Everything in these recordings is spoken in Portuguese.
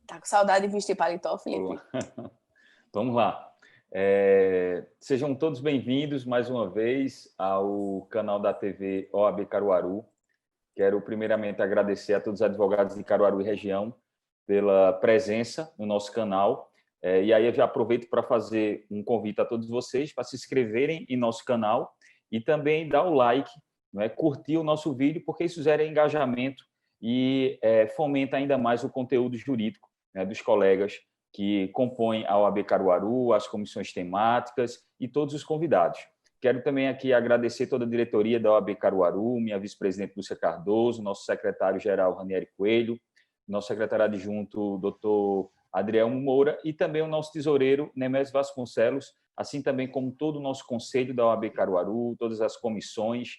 Tá com saudade de vestir paletó, Felipe? Olá. Vamos lá. Sejam todos bem-vindos mais uma vez ao canal da TV OAB Caruaru. Quero primeiramente agradecer a todos os advogados de Caruaru e região pela presença no nosso canal. E aí eu já aproveito para fazer um convite a todos vocês para se inscreverem em nosso canal e também dar o like, né, curtir o nosso vídeo, porque isso gera engajamento e fomenta ainda mais o conteúdo jurídico, né, dos colegas que compõem a OAB Caruaru, as comissões temáticas e todos os convidados. Quero também aqui agradecer toda a diretoria da OAB Caruaru, minha vice-presidente Lúcia Cardoso, nosso secretário-geral Ranieri Coelho, nosso secretário adjunto doutor Adriel Moura e também o nosso tesoureiro Nemésio Vasconcelos, assim também como todo o nosso conselho da OAB Caruaru, todas as comissões,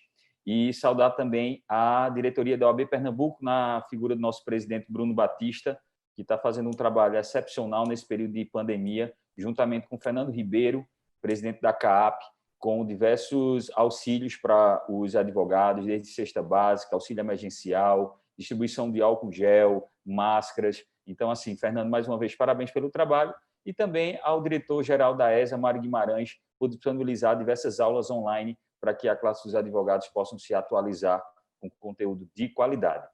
e saudar também a diretoria da OAB Pernambuco, na figura do nosso presidente Bruno Batista, que está fazendo um trabalho excepcional nesse período de pandemia, juntamente com Fernando Ribeiro, presidente da CAAP, com diversos auxílios para os advogados, desde cesta básica, auxílio emergencial, distribuição de álcool gel, máscaras. Então, assim, Fernando, mais uma vez, parabéns pelo trabalho. E também ao diretor-geral da ESA, Mário Guimarães, por disponibilizar diversas aulas online para que a classe dos advogados possam se atualizar com conteúdo de qualidade.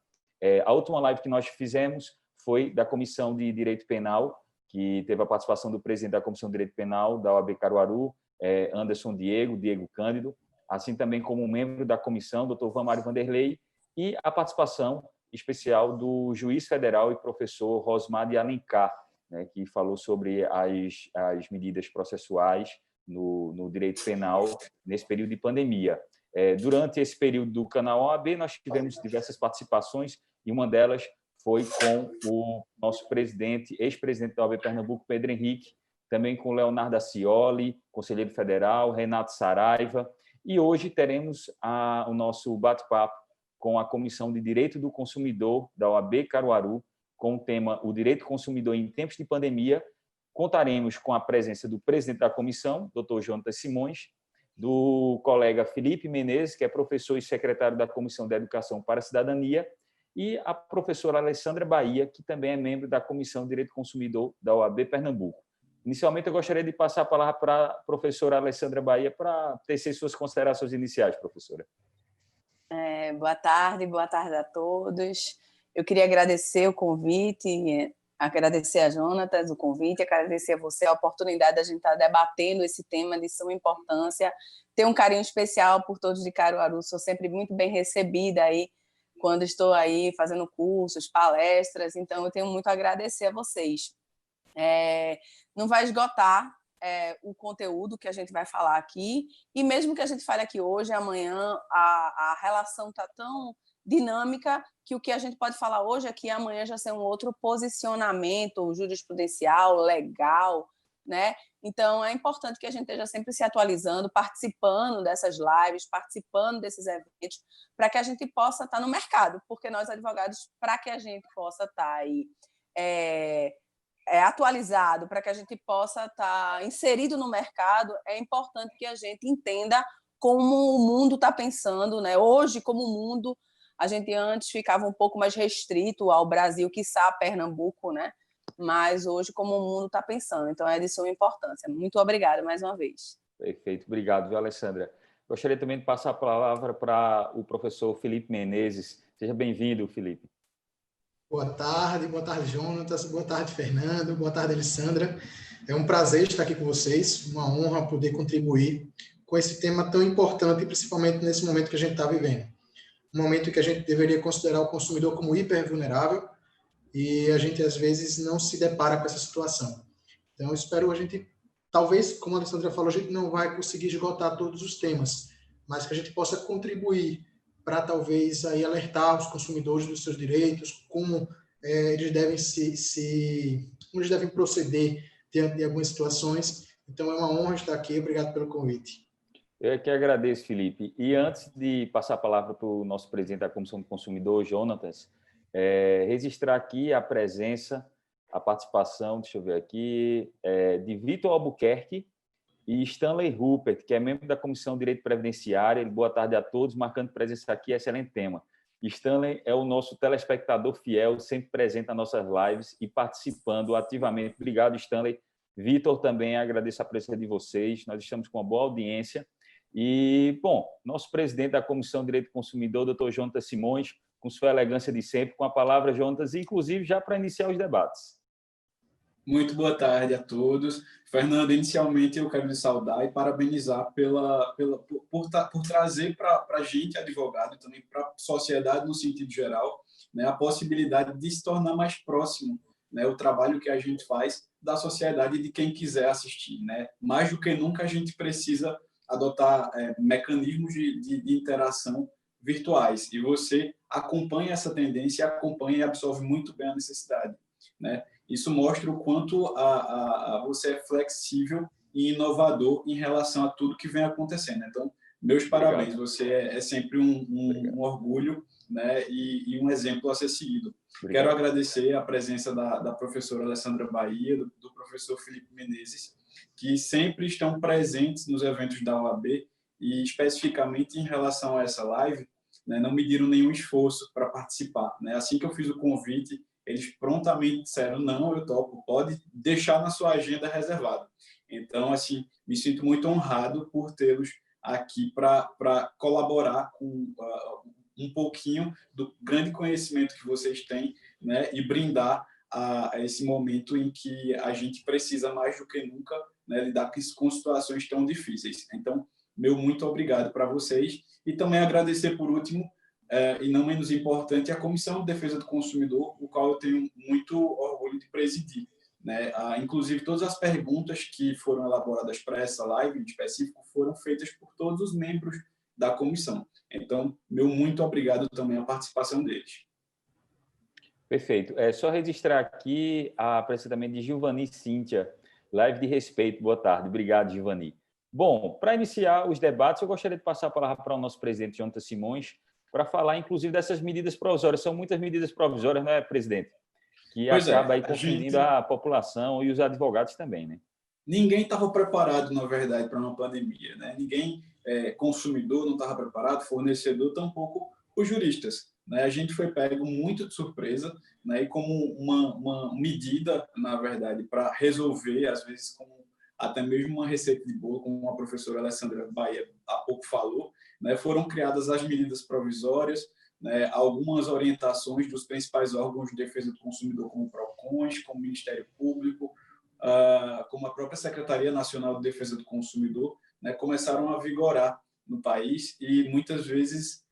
A última live que nós fizemos foi da Comissão de Direito Penal, que teve a participação do presidente da Comissão de Direito Penal da OAB Caruaru, Anderson Diego Cândido, assim também como membro da comissão, Dr. Vamário Vanderlei, e a participação especial do juiz federal e professor Rosmar de Alencar, né, que falou sobre as medidas processuais no direito penal nesse período de pandemia. Durante esse período do canal OAB, nós tivemos diversas participações e uma delas foi com o nosso presidente, ex-presidente da OAB Pernambuco, Pedro Henrique, também com Leonardo Acioli, conselheiro federal, Renato Saraiva, e hoje teremos o nosso bate-papo com a Comissão de Direito do Consumidor da OAB Caruaru, com o tema O Direito do Consumidor em Tempos de Pandemia. Contaremos com a presença do presidente da comissão, Dr. Jonatas Simões, do colega Felipe Menezes, que é professor e secretário da Comissão de Educação para a Cidadania, e a professora Alessandra Bahia, que também é membro da Comissão de Direito do Consumidor da OAB Pernambuco. Inicialmente, eu gostaria de passar a palavra para a professora Alessandra Bahia para tecer suas considerações iniciais, professora. Boa tarde a todos. Eu queria agradecer o convite, agradecer a Jonatas o convite, agradecer a você a oportunidade de a gente estar debatendo esse tema de suma importância. Tenho um carinho especial por todos de Caruaru, sou sempre muito bem recebida aí quando estou aí fazendo cursos, palestras, então eu tenho muito a agradecer a vocês. Não vai esgotar o conteúdo que a gente vai falar aqui, e mesmo que a gente fale aqui hoje, amanhã a relação está tão dinâmica que o que a gente pode falar hoje aqui, amanhã já ser um outro posicionamento jurisprudencial, legal, né? Então, é importante que a gente esteja sempre se atualizando, participando dessas lives, participando desses eventos, para que a gente possa estar no mercado, porque nós, advogados, para que a gente possa estar aí atualizado, para que a gente possa estar inserido no mercado, é importante que a gente entenda como o mundo está pensando, né? Hoje, como o mundo, a gente antes ficava um pouco mais restrito ao Brasil, quiçá a Pernambuco, né? Mas hoje, como o mundo está pensando. Então, é de suma importância. Muito obrigada mais uma vez. Perfeito, obrigado, viu, Alessandra? Gostaria também de passar a palavra para o professor Felipe Menezes. Seja bem-vindo, Felipe. Boa tarde, Jonatas, boa tarde, Fernando, boa tarde, Alessandra. É um prazer estar aqui com vocês, uma honra poder contribuir com esse tema tão importante, principalmente nesse momento que a gente está vivendo. Um momento que a gente deveria considerar o consumidor como hipervulnerável e a gente, às vezes, não se depara com essa situação. Então, eu espero a gente, talvez, como a Alessandra falou, a gente não vai conseguir esgotar todos os temas, mas que a gente possa contribuir para talvez aí alertar os consumidores dos seus direitos, como eles devem como eles devem proceder diante de algumas situações. Então, é uma honra estar aqui. Obrigado pelo convite. Eu que agradeço, Felipe. E antes de passar a palavra para o nosso presidente da Comissão do Consumidor, Jonatas, registrar aqui a presença, a participação, deixa eu ver aqui, de Vitor Albuquerque e Stanley Rupert, que é membro da Comissão de Direito Previdenciário. Boa tarde a todos, marcando presença aqui, excelente tema. Stanley é o nosso telespectador fiel, sempre presente nas nossas lives e participando ativamente. Obrigado, Stanley. Vitor, também agradeço a presença de vocês. Nós estamos com uma boa audiência. E, bom, nosso presidente da Comissão de Direito do Consumidor, doutor Jonatas Simões, com sua elegância de sempre, com a palavra, Jonatas, inclusive já para iniciar os debates. Muito boa tarde a todos. Fernando, inicialmente eu quero lhe saudar e parabenizar por trazer para a gente, advogado, e também para a sociedade no sentido geral, né, a possibilidade de se tornar mais próximo, né, o trabalho que a gente faz da sociedade e de quem quiser assistir. Né? Mais do que nunca a gente precisa adotar mecanismos de interação virtuais. E você acompanha essa tendência, acompanha e absorve muito bem a necessidade. Né? Isso mostra o quanto você é flexível e inovador em relação a tudo que vem acontecendo. Então, meus parabéns. Obrigado. Você é sempre um orgulho, né, e um exemplo a ser seguido. Obrigado. Quero agradecer a presença da professora Alessandra Bahia, do professor Felipe Menezes, que sempre estão presentes nos eventos da OAB e, especificamente em relação a essa live, né, não mediram nenhum esforço para participar. Né? Assim que eu fiz o convite, eles prontamente disseram, não, eu topo, pode deixar na sua agenda reservada. Então, assim, me sinto muito honrado por tê-los aqui para colaborar com um pouquinho do grande conhecimento que vocês têm, né, e brindar a esse momento em que a gente precisa mais do que nunca, né, lidar com situações tão difíceis. Então, meu muito obrigado para vocês e também agradecer, por último, e não menos importante, a Comissão de Defesa do Consumidor, o qual eu tenho muito orgulho de presidir. Né? Inclusive, todas as perguntas que foram elaboradas para essa live, em específico, foram feitas por todos os membros da comissão. Então, meu muito obrigado também à participação deles. Perfeito. É só registrar aqui a apresentamento de Gilvani Cíntia, live de respeito. Boa tarde. Obrigado, Gilvani. Bom, para iniciar os debates, eu gostaria de passar a palavra para o nosso presidente, Jonatas Simões, para falar, inclusive, dessas medidas provisórias. São muitas medidas provisórias, não é, presidente? Que acaba aí confundindo a população e os advogados também, né? Ninguém estava preparado, na verdade, para uma pandemia, né? Ninguém, consumidor, não estava preparado, fornecedor, tampouco os juristas. Né? A gente foi pego muito de surpresa, né? E como uma medida, na verdade, para resolver, às vezes, com até mesmo uma receita de bolo, como a professora Alessandra Bahia há pouco falou, né? Foram criadas as medidas provisórias, né, algumas orientações dos principais órgãos de defesa do consumidor, como o PROCONs, como o Ministério Público, como a própria Secretaria Nacional de Defesa do Consumidor, né, começaram a vigorar no país e, muitas vezes,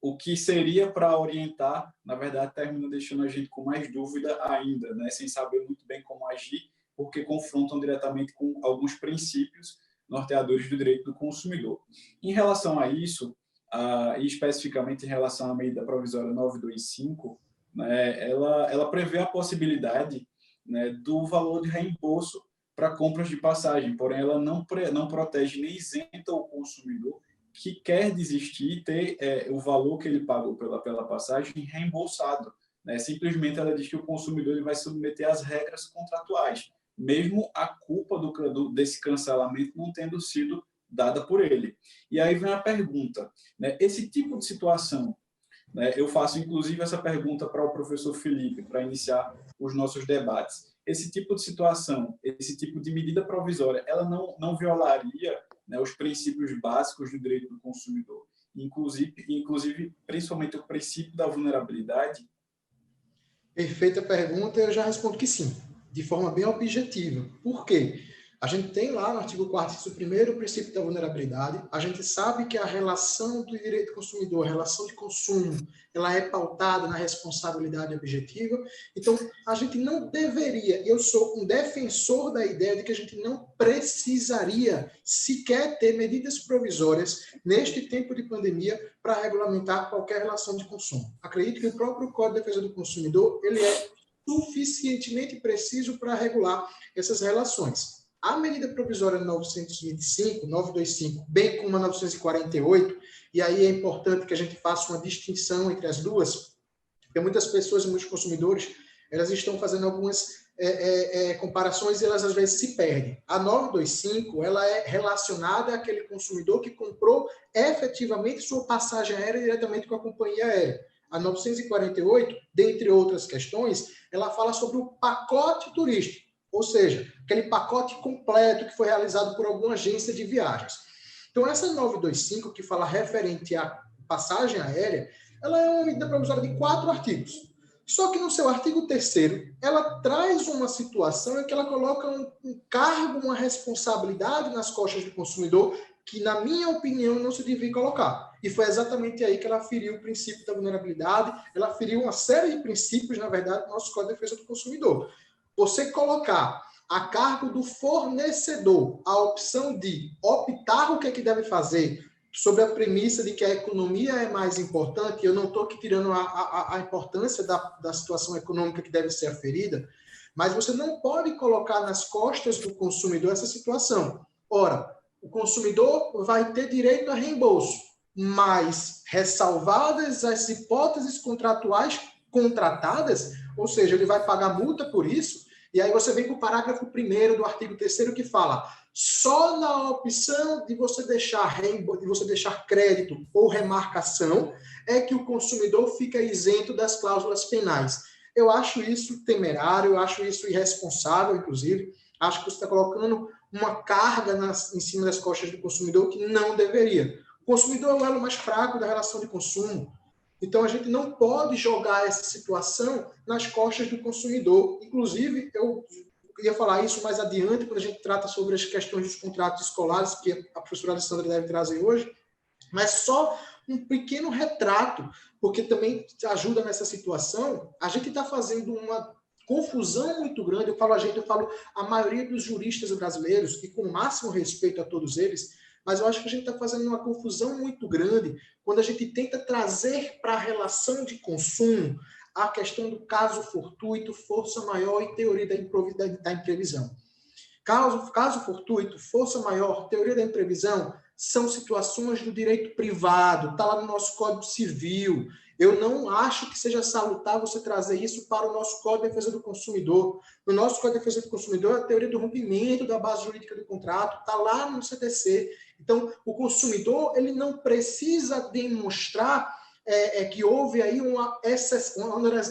o que seria para orientar, na verdade, termina deixando a gente com mais dúvida ainda, né, sem saber muito bem como agir, porque confrontam diretamente com alguns princípios norteadores do direito do consumidor. Em relação a isso, e especificamente em relação à medida provisória 925, né, ela prevê a possibilidade, né, do valor de reembolso para compras de passagem, porém ela não protege nem isenta o consumidor que quer desistir e ter o valor que ele pagou pela passagem reembolsado. Né? Simplesmente ela diz que o consumidor ele vai submeter às regras contratuais, mesmo a culpa desse cancelamento não tendo sido dada por ele. E aí vem a pergunta, né? Esse tipo de situação, né? Eu faço inclusive essa pergunta para o professor Felipe, para iniciar os nossos debates. Esse tipo de situação, esse tipo de medida provisória, ela não violaria, né, os princípios básicos do direito do consumidor, inclusive principalmente o princípio da vulnerabilidade? Perfeita pergunta, eu já respondo que sim, de forma bem objetiva. Por quê? A gente tem lá no artigo 4º, inciso 1º, o princípio da vulnerabilidade. A gente sabe que a relação do direito do consumidor, a relação de consumo, ela é pautada na responsabilidade objetiva. Então, a gente não deveria, eu sou um defensor da ideia de que a gente não precisaria sequer ter medidas provisórias neste tempo de pandemia para regulamentar qualquer relação de consumo. Acredito que o próprio Código de Defesa do Consumidor, ele é suficientemente preciso para regular essas relações. A medida provisória 925, bem como a 948, e aí é importante que a gente faça uma distinção entre as duas, porque muitas pessoas e muitos consumidores elas estão fazendo algumas comparações e elas às vezes se perdem. A 925 ela é relacionada àquele consumidor que comprou efetivamente sua passagem aérea diretamente com a companhia aérea. A 948, dentre outras questões, ela fala sobre o pacote turístico, ou seja, aquele pacote completo que foi realizado por alguma agência de viagens. Então, essa 925, que fala referente à passagem aérea, ela é uma medida provisória de 4 artigos. Só que no seu artigo 3º, ela traz uma situação em que ela coloca um cargo, uma responsabilidade nas costas do consumidor que, na minha opinião, não se devia colocar. E foi exatamente aí que ela feriu o princípio da vulnerabilidade, ela feriu uma série de princípios, na verdade, do nosso Código de Defesa do Consumidor. Você colocar a cargo do fornecedor a opção de optar o que é que deve fazer, sobre a premissa de que a economia é mais importante, eu não estou aqui tirando a importância da situação econômica que deve ser aferida, mas você não pode colocar nas costas do consumidor essa situação. Ora, o consumidor vai ter direito a reembolso, mas ressalvadas as hipóteses contratuais contratadas, ou seja, ele vai pagar multa por isso, e aí você vem para o parágrafo 1º do artigo 3º que fala: só na opção de você deixar crédito ou remarcação é que o consumidor fica isento das cláusulas penais. Eu acho isso temerário, eu acho isso irresponsável, inclusive. Acho que você está colocando uma carga em cima das costas do consumidor que não deveria. O consumidor é o elo mais fraco da relação de consumo. Então, a gente não pode jogar essa situação nas costas do consumidor. Inclusive, eu ia falar isso mais adiante, quando a gente trata sobre as questões dos contratos escolares, que a professora Alessandra deve trazer hoje, mas só um pequeno retrato, porque também ajuda nessa situação. A gente está fazendo uma confusão muito grande, eu falo a maioria dos juristas brasileiros, e com o máximo respeito a todos eles, mas eu acho que a gente está fazendo uma confusão muito grande quando a gente tenta trazer para a relação de consumo a questão do caso fortuito, força maior e teoria da imprevisão. Caso fortuito, força maior, teoria da imprevisão, são situações do direito privado, está lá no nosso Código Civil. Eu não acho que seja salutar você trazer isso para o nosso Código de Defesa do Consumidor. No nosso Código de Defesa do Consumidor, a teoria do rompimento da base jurídica do contrato está lá no CDC. Então, o consumidor ele não precisa demonstrar que houve aí uma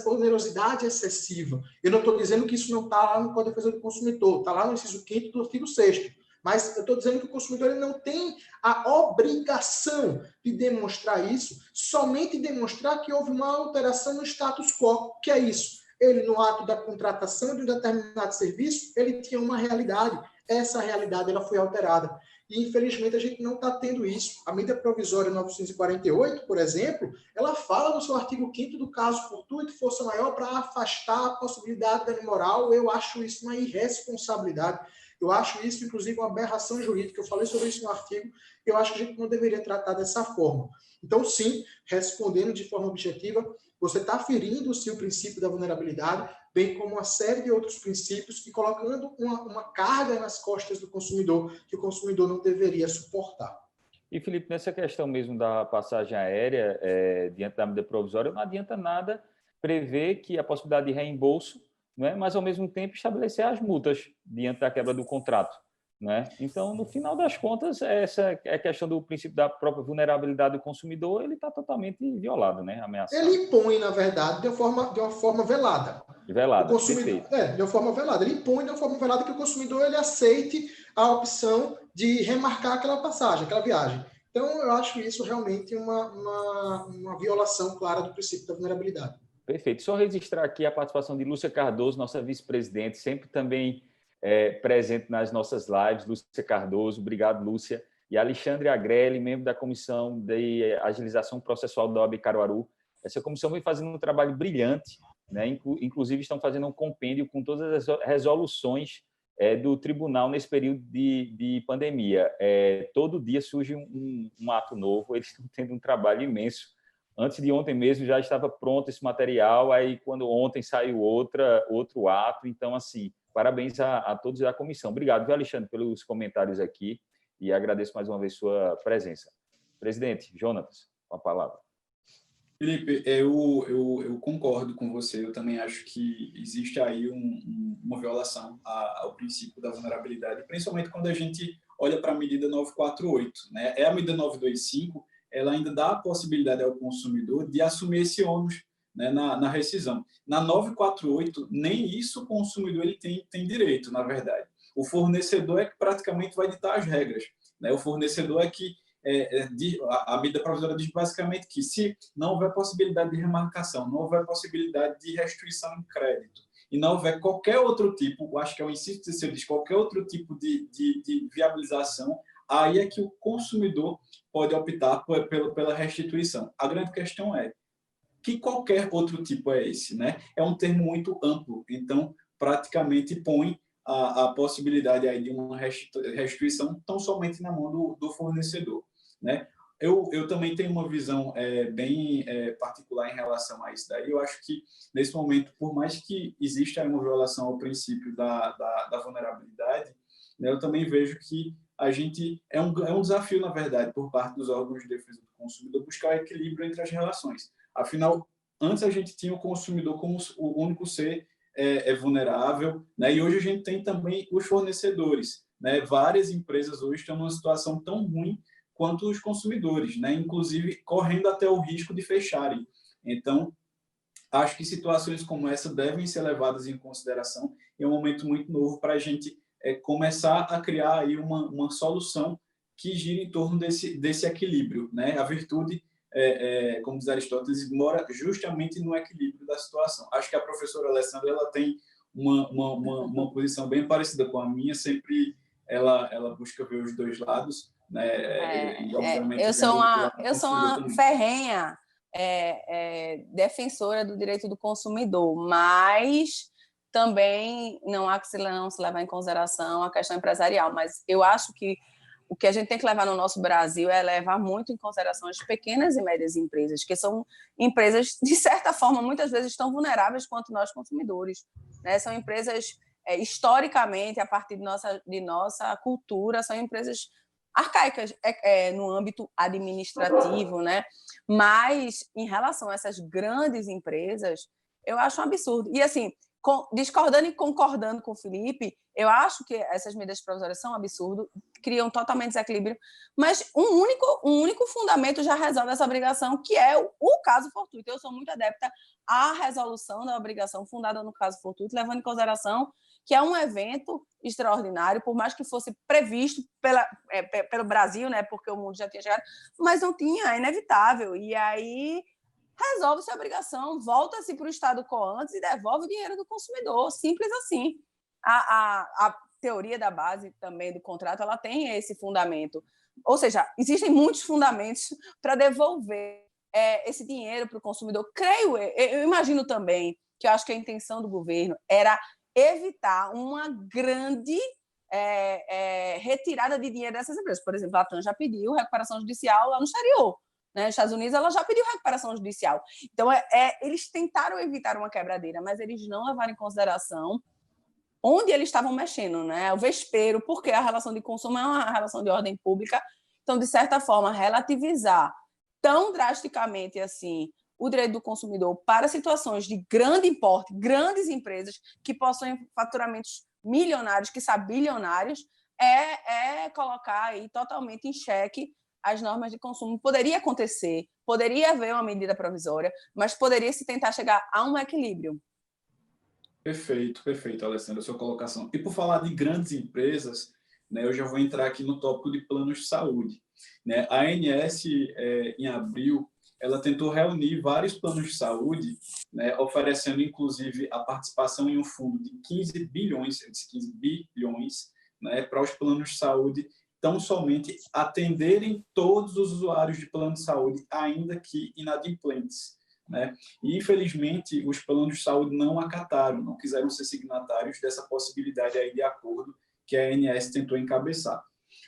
onerosidade excessiva. Eu não estou dizendo que isso não está lá no Código de Defesa do Consumidor, está lá no inciso 5º do artigo 6º. Mas eu estou dizendo que o consumidor ele não tem a obrigação de demonstrar isso, somente demonstrar que houve uma alteração no status quo, que é isso. Ele, no ato da contratação de um determinado serviço, ele tinha uma realidade. Essa realidade ela foi alterada. E, infelizmente, a gente não está tendo isso. A medida provisória 948, por exemplo, ela fala no seu artigo 5º do caso fortuito, força maior, para afastar a possibilidade de dano moral. Eu acho isso uma irresponsabilidade. Eu acho isso, inclusive, uma aberração jurídica. Eu falei sobre isso no artigo. Eu acho que a gente não deveria tratar dessa forma. Então, sim, respondendo de forma objetiva, você está ferindo o seu princípio da vulnerabilidade, bem como uma série de outros princípios e colocando uma carga nas costas do consumidor que o consumidor não deveria suportar. E, Felipe, nessa questão mesmo da passagem aérea, diante da medida provisória, não adianta nada prever que a possibilidade de reembolso, né, mas, ao mesmo tempo, estabelecer as multas diante da quebra do contrato. Né? Então, no final das contas, essa é a questão do princípio da própria vulnerabilidade do consumidor, ele está totalmente violado, né? Ameaçado. Ele impõe, na verdade, de uma forma velada. Velada, perfeito. De uma forma velada. Ele impõe de uma forma velada que o consumidor ele aceite a opção de remarcar aquela passagem, aquela viagem. Então, eu acho isso realmente uma violação clara do princípio da vulnerabilidade. Perfeito. Só registrar aqui a participação de Lúcia Cardoso, nossa vice-presidente, sempre também presente nas nossas lives. Lúcia Cardoso, obrigado, Lúcia. E Alexandre Agrelli, membro da Comissão de Agilização Processual da OAB Caruaru. Essa comissão vem fazendo um trabalho brilhante, né? Inclusive estão fazendo um compêndio com todas as resoluções do tribunal nesse período de pandemia. Todo dia surge um ato novo, eles estão tendo um trabalho imenso. Antes de ontem mesmo já estava pronto esse material, aí quando ontem saiu outro ato, então, assim, parabéns a todos da comissão. Obrigado, viu, Alexandre, pelos comentários aqui e agradeço mais uma vez sua presença. Presidente, Jonatas, com a palavra. Felipe, eu concordo com você. Eu também acho que existe aí uma violação ao princípio da vulnerabilidade, principalmente quando a gente olha para a medida 948, né? A medida 925, ela ainda dá a possibilidade ao consumidor de assumir esse ônus, né, na rescisão. Na 948, nem isso o consumidor ele tem direito, na verdade. O fornecedor é que praticamente vai ditar as regras, né? O fornecedor é que a medida provisória diz basicamente que se não houver possibilidade de remarcação, não houver possibilidade de restituição em crédito e não houver qualquer outro tipo, acho que é o inciso terceiro, diz qualquer outro tipo de viabilização, aí é que o consumidor pode optar pela restituição. A grande questão é que qualquer outro tipo é esse, né? É um termo muito amplo, então praticamente põe a possibilidade aí de uma restituição tão somente na mão do fornecedor, né? Eu também tenho uma visão bem particular em relação a isso daí. Eu acho que, nesse momento, por mais que exista uma violação ao princípio da vulnerabilidade, né, eu também vejo que a gente é um desafio, na verdade, por parte dos órgãos de defesa do consumidor, buscar o equilíbrio entre as relações. Afinal, antes a gente tinha o consumidor como o único ser vulnerável, né? E hoje a gente tem também os fornecedores, né? Várias empresas hoje estão numa situação tão ruim quanto os consumidores, né? Inclusive correndo até o risco de fecharem. Então, acho que situações como essa devem ser levadas em consideração. É um momento muito novo para a gente começar a criar aí uma solução que gira em torno desse equilíbrio, né? A virtude, como diz Aristóteles, mora justamente no equilíbrio da situação. Acho que a professora Alessandra ela tem uma posição bem parecida com a minha, sempre ela busca ver os dois lados, né? E obviamente eu sou consumidor uma também. ferrenha defensora do direito do consumidor, mas também não há que não se levar em consideração a questão empresarial. Mas eu acho que o que a gente tem que levar no nosso Brasil é levar muito em consideração as pequenas e médias empresas, que são empresas, de certa forma, muitas vezes tão vulneráveis quanto nós consumidores, né? São empresas, historicamente, a partir de nossa cultura, são empresas arcaicas no âmbito administrativo, né? Mas, em relação a essas grandes empresas, eu acho um absurdo. E, assim, discordando e concordando com o Felipe, eu acho que essas medidas provisórias são um absurdo, criam totalmente desequilíbrio, mas um único fundamento já resolve essa obrigação, que é o caso fortuito. Eu sou muito adepta à resolução da obrigação fundada no caso fortuito, levando em consideração que é um evento extraordinário, por mais que fosse previsto pelo Brasil, né, porque o mundo já tinha chegado, mas não tinha, é inevitável. E aí resolve-se a obrigação, volta-se para o estado quo antes e devolve o dinheiro do consumidor, simples assim. A teoria da base também do contrato, ela tem esse fundamento. Ou seja, existem muitos fundamentos para devolver esse dinheiro para o consumidor. Eu imagino também que eu acho que a intenção do governo era evitar uma grande retirada de dinheiro dessas empresas. Por exemplo, a TAM já pediu recuperação judicial lá no exterior. Né? Nos Estados Unidos, ela já pediu recuperação judicial. Então, eles tentaram evitar uma quebradeira, mas eles não levaram em consideração onde eles estavam mexendo, né? O vespeiro, porque a relação de consumo é uma relação de ordem pública. Então, de certa forma, relativizar tão drasticamente assim o direito do consumidor para situações de grande importe, grandes empresas que possuem faturamentos milionários, quiçá bilionários, colocar aí totalmente em xeque as normas de consumo. Poderia acontecer, poderia haver uma medida provisória, mas poderia se tentar chegar a um equilíbrio. Perfeito, Alessandra, a sua colocação. E por falar de grandes empresas, né, eu já vou entrar aqui no tópico de planos de saúde. Né? A ANS, em abril, ela tentou reunir vários planos de saúde, né, oferecendo, inclusive, a participação em um fundo de 15 bilhões, né, para os planos de saúde tão somente atenderem todos os usuários de plano de saúde, ainda que inadimplentes. Né? E, infelizmente, os planos de saúde não acataram, não quiseram ser signatários dessa possibilidade aí de acordo que a ANS tentou encabeçar.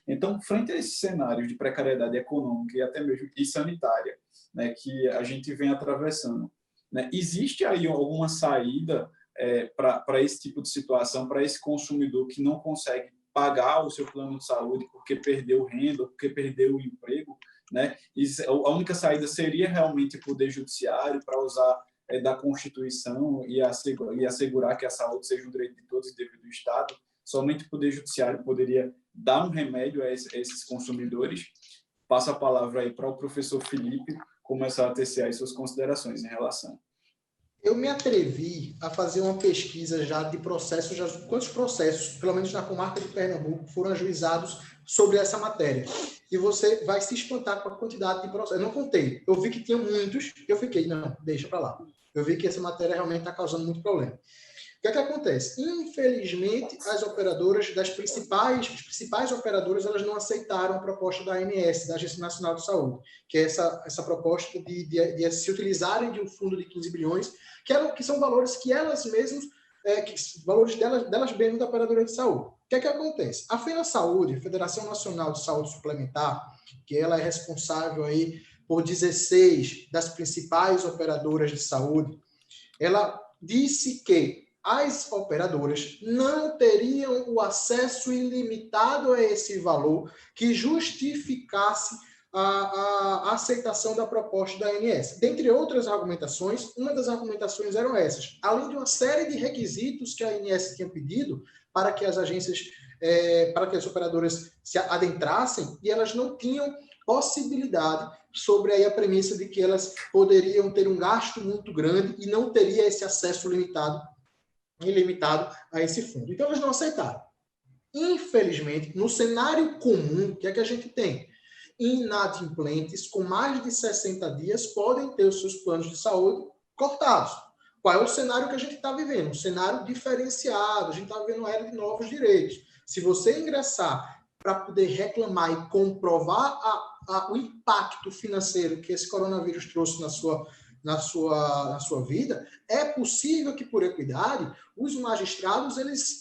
Então, frente a esses cenários de precariedade econômica e até mesmo e sanitária, né, que a gente vem atravessando, né, existe aí alguma saída para esse tipo de situação, para esse consumidor que não consegue pagar o seu plano de saúde porque perdeu renda, porque perdeu o emprego, né? A única saída seria realmente o Poder Judiciário para usar da Constituição e assegurar que a saúde seja um direito de todos e dever do Estado. Somente o Poder Judiciário poderia dar um remédio a esses consumidores. Passo a palavra aí para o professor Felipe começar a tecer aí suas considerações em relação. Eu me atrevi a fazer uma pesquisa já de processos, quantos processos, pelo menos na comarca de Pernambuco, foram ajuizados sobre essa matéria. E você vai se espantar com a quantidade de processos. Eu não contei. Eu vi que tinha muitos, eu fiquei, não, deixa para lá. Eu vi que essa matéria realmente está causando muito problema. O que é que acontece? Infelizmente, as operadoras, as principais operadoras, elas não aceitaram a proposta da ANS, da Agência Nacional de Saúde, que é essa proposta de se utilizarem de um fundo de 15 bilhões, que são valores que elas mesmas, valores delas mesmas da operadora de saúde. O que é que acontece? A FenaSaúde, Federação Nacional de Saúde Suplementar, que ela é responsável aí por 16 das principais operadoras de saúde, ela disse que as operadoras não teriam o acesso ilimitado a esse valor que justificasse a aceitação da proposta da ANS. Dentre outras argumentações, uma das argumentações eram essas. Além de uma série de requisitos que a ANS tinha pedido para que as agências, para que as operadoras se adentrassem, e elas não tinham possibilidade sobre aí a premissa de que elas poderiam ter um gasto muito grande e não teria esse acesso ilimitado a esse fundo. Então, eles não aceitaram. Infelizmente, no cenário comum, o que é que a gente tem? Inadimplentes com mais de 60 dias podem ter os seus planos de saúde cortados. Qual é o cenário que a gente está vivendo? Um cenário diferenciado, a gente está vivendo uma era de novos direitos. Se você ingressar para poder reclamar e comprovar o impacto financeiro que esse coronavírus trouxe na sua vida, é possível que, por equidade, os magistrados eles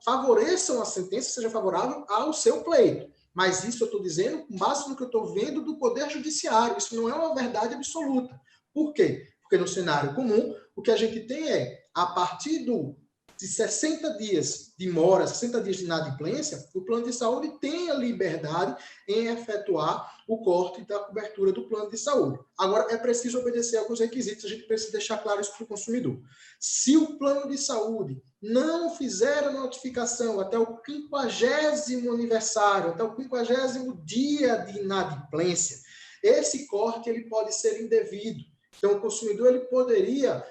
favoreçam a sentença, seja favorável ao seu pleito. Mas isso eu estou dizendo com base no que eu estou vendo do Poder Judiciário. Isso não é uma verdade absoluta. Por quê? Porque no cenário comum, o que a gente tem é, a partir de 60 dias de mora, 60 dias de inadimplência, o plano de saúde tem a liberdade em efetuar o corte da cobertura do plano de saúde. Agora, é preciso obedecer alguns requisitos, a gente precisa deixar claro isso para o consumidor. Se o plano de saúde não fizer a notificação até o 50º aniversário, até o 50º dia de inadimplência, esse corte ele pode ser indevido. Então, o consumidor ele poderia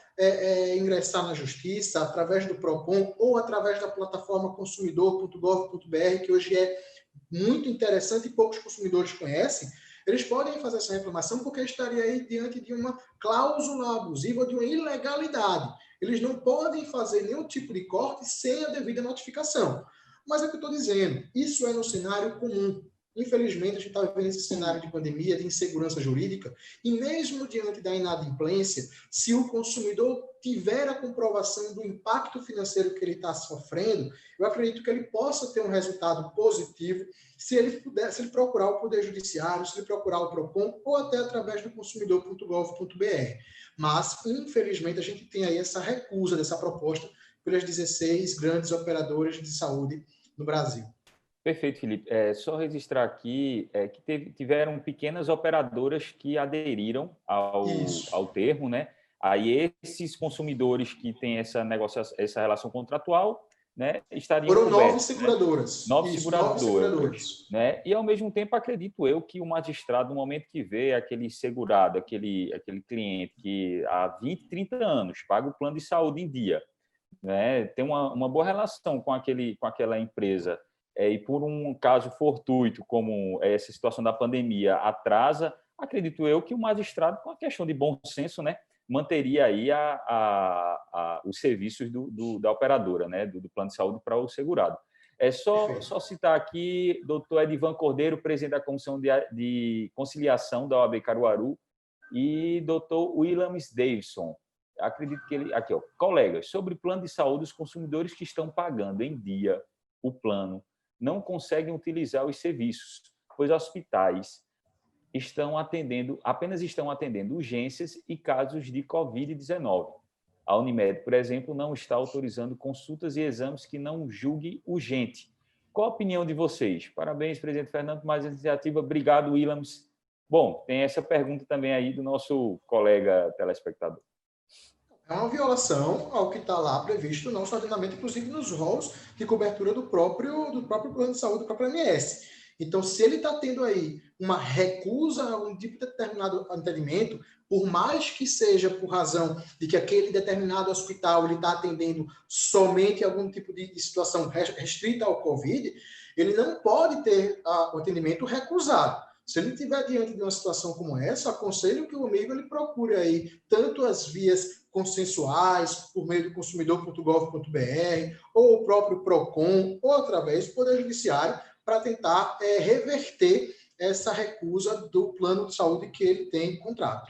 ingressar na justiça através do PROCON ou através da plataforma consumidor.gov.br, que hoje é muito interessante e poucos consumidores conhecem. Eles podem fazer essa reclamação porque estaria aí diante de uma cláusula abusiva, de uma ilegalidade. Eles não podem fazer nenhum tipo de corte sem a devida notificação. Mas é o que eu estou dizendo, isso é no cenário comum. Infelizmente, a gente está vivendo esse cenário de pandemia, de insegurança jurídica, e mesmo diante da inadimplência, se o consumidor tiver a comprovação do impacto financeiro que ele está sofrendo, eu acredito que ele possa ter um resultado positivo se ele procurar o Poder Judiciário, se ele procurar o PROCON, ou até através do consumidor.gov.br. Mas, infelizmente, a gente tem aí essa recusa dessa proposta pelas 16 grandes operadoras de saúde no Brasil. Perfeito, Felipe. Só registrar aqui que tiveram pequenas operadoras que aderiram ao termo, né? Aí esses consumidores que têm essa relação contratual, né, estariam foram cobertos, 9 seguradoras. Né? 9 Isso, seguradoras. Né? E, ao mesmo tempo, acredito eu que o magistrado, no momento que vê aquele segurado, aquele cliente que há 20, 30 anos paga o plano de saúde em dia, né, tem uma boa relação com aquela empresa, e por um caso fortuito, como essa situação da pandemia, atrasa, acredito eu que o magistrado, com a questão de bom senso, né, manteria aí os serviços da operadora, né, do plano de saúde para o segurado. Só citar aqui doutor Edivan Cordeiro, presidente da Comissão de Conciliação da OAB Caruaru, e doutor Williams Davidson. Acredito que ele... Aqui, ó, colegas, sobre plano de saúde, os consumidores que estão pagando em dia o plano não conseguem utilizar os serviços, pois hospitais apenas estão atendendo urgências e casos de Covid-19. A Unimed, por exemplo, não está autorizando consultas e exames que não julgue urgente, Qual a opinião de vocês? Parabéns, presidente Fernando, por mais iniciativa. Obrigado, Williams. Bom, tem essa pergunta também aí do nosso colega telespectador. É uma violação ao que está lá previsto no nosso ordenamento, inclusive nos rolos de cobertura do próprio plano de saúde, do próprio OMS. Então, se ele está tendo aí uma recusa a um tipo de determinado atendimento, por mais que seja por razão de que aquele determinado hospital ele está atendendo somente algum tipo de situação restrita ao Covid, ele não pode ter o atendimento recusado. Se ele estiver diante de uma situação como essa, aconselho que o amigo ele procure aí tanto as vias consensuais, por meio do consumidor.gov.br, ou o próprio PROCON, ou através do Poder Judiciário, para tentar reverter essa recusa do plano de saúde que ele tem em contrato.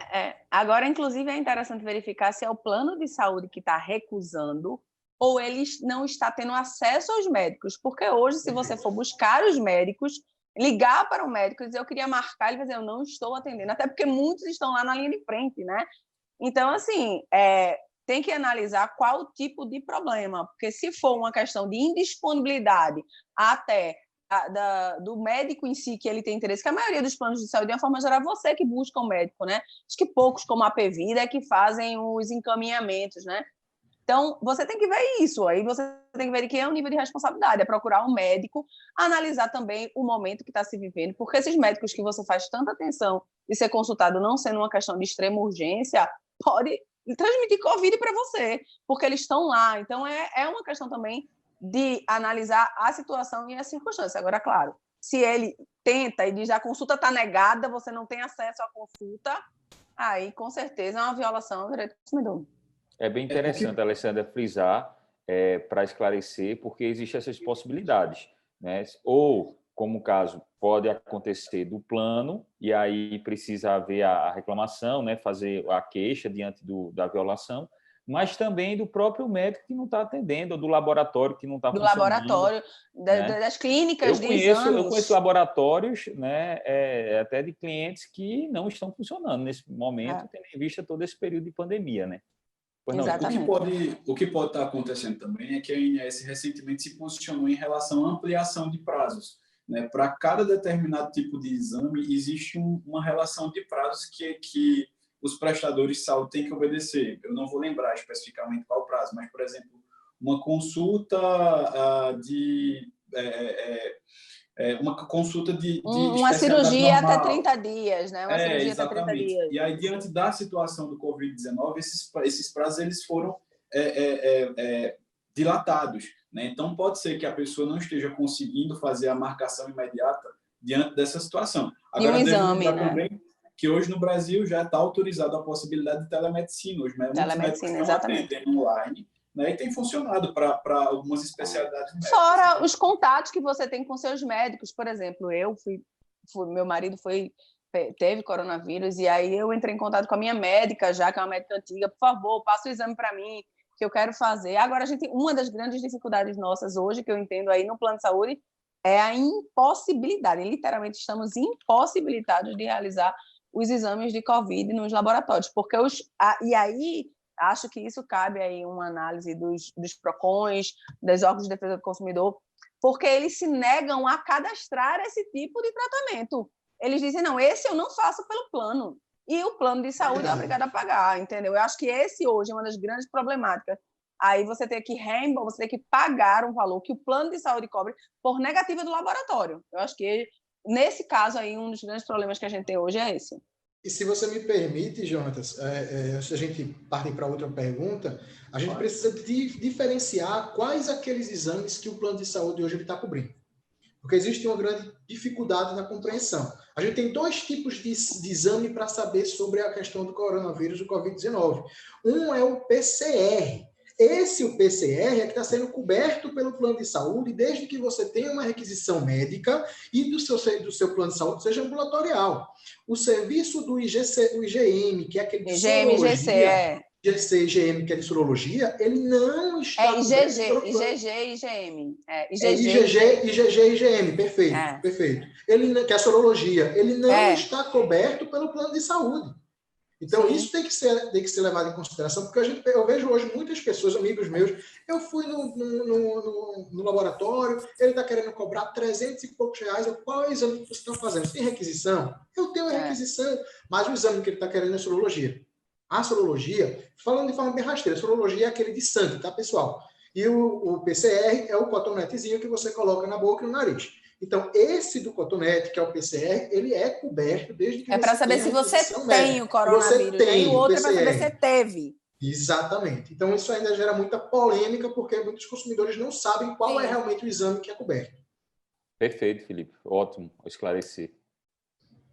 Agora, inclusive, é interessante verificar se é o plano de saúde que está recusando ou ele não está tendo acesso aos médicos, porque hoje, se você for buscar os médicos, ligar para o médico e dizer eu queria marcar, ele vai dizer eu não estou atendendo, até porque muitos estão lá na linha de frente, né? Então, assim, tem que analisar qual o tipo de problema, porque se for uma questão de indisponibilidade até do médico em si, que ele tem interesse, que a maioria dos planos de saúde, de uma forma geral, é você que busca um médico, né? Acho que poucos, como a Apvida, é que fazem os encaminhamentos, né? Então, você tem que ver isso, aí você tem que ver que é um nível de responsabilidade, é procurar um médico, analisar também o momento que está se vivendo, porque esses médicos que você faz tanta atenção de ser consultado, não sendo uma questão de extrema urgência, pode transmitir Covid para você, porque eles estão lá. Então, é uma questão também de analisar a situação e a circunstância. Agora, claro, se ele tenta e diz a consulta está negada, você não tem acesso à consulta, aí, com certeza, é uma violação do direito do consumidor. É bem interessante, Alessandra, frisar para esclarecer, porque existem essas possibilidades, né? Ou, como o caso pode acontecer do plano, e aí precisa haver a reclamação, né? Fazer a queixa diante da violação, mas também do próprio médico que não está atendendo, ou do laboratório que não está funcionando. Do laboratório, das clínicas de exames. Eu conheço laboratórios, né, até de clientes que não estão funcionando nesse momento, tendo em vista todo esse período de pandemia, né? Exatamente. O que pode estar acontecendo também é que a ANS recentemente se posicionou em relação à ampliação de prazos, né? Para cada determinado tipo de exame, existe uma relação de prazos que os prestadores de saúde têm que obedecer. Eu não vou lembrar especificamente qual prazo, mas, por exemplo, uma consulta uma consulta de uma cirurgia normal. Até 30 dias, né? Uma cirurgia exatamente. Até 30 dias. E aí, diante da situação do Covid-19, esses prazos eles foram dilatados, né? Então, pode ser que a pessoa não esteja conseguindo fazer a marcação imediata diante dessa situação. Agora, e um exame, né? Também que hoje no Brasil já está autorizado a possibilidade de telemedicina. Hoje, muitos médicos estão atendendo online, né, e tem funcionado para algumas especialidades médicas. Fora os contatos que você tem com seus médicos. Por exemplo, meu marido teve coronavírus, e aí eu entrei em contato com a minha médica, já que é uma médica antiga, por favor, passa o exame para mim, que eu quero fazer. Agora, uma das grandes dificuldades nossas hoje, que eu entendo aí no plano de saúde, é a impossibilidade. Literalmente, estamos impossibilitados de realizar os exames de Covid nos laboratórios, porque e aí acho que isso cabe aí uma análise dos PROCONs, dos órgãos de defesa do consumidor, porque eles se negam a cadastrar esse tipo de tratamento. Eles dizem, não, esse eu não faço pelo plano, e o plano de saúde é obrigado a pagar, entendeu? Eu acho que esse hoje é uma das grandes problemáticas. Aí você tem que você tem que pagar um valor que o plano de saúde cobre por negativa do laboratório. Eu acho que nesse caso aí, um dos grandes problemas que a gente tem hoje é esse. E se você me permite, Jonatas, se a gente partir para outra pergunta, a gente precisa diferenciar quais aqueles exames que o plano de saúde hoje está cobrindo. Porque existe uma grande dificuldade na compreensão. A gente tem dois tipos de exame para saber sobre a questão do coronavírus, do Covid-19. Um é o PCR. O PCR é que está sendo coberto pelo plano de saúde desde que você tenha uma requisição médica e do seu plano de saúde seja ambulatorial. O serviço do IgM, que é aquele de sorologia, IgM, que é de sorologia, ele não está IgG e IgM. IgG e IgM, perfeito. Ele, que é a sorologia, ele não está coberto pelo plano de saúde. Então, Sim. isso tem que ser levado em consideração, porque eu vejo hoje muitas pessoas, amigos meus, eu fui no laboratório, ele está querendo cobrar 300 e poucos reais, qual é o exame que você está fazendo? Você tem requisição? Eu tenho a requisição, mas o exame que ele está querendo é sorologia. A sorologia, falando de forma bem rasteira, a sorologia é aquele de sangue, tá, pessoal? E o PCR é o cotonetezinho que você coloca na boca e no nariz. Então, esse do cotonete, que é o PCR, ele é coberto desde que É para saber se você tem o coronavírus, você tem né? E o outro PCR. é para saber se você teve. Exatamente. Então, isso ainda gera muita polêmica, porque muitos consumidores não sabem qual é realmente o exame que é coberto. Perfeito, Felipe. Ótimo esclarecer.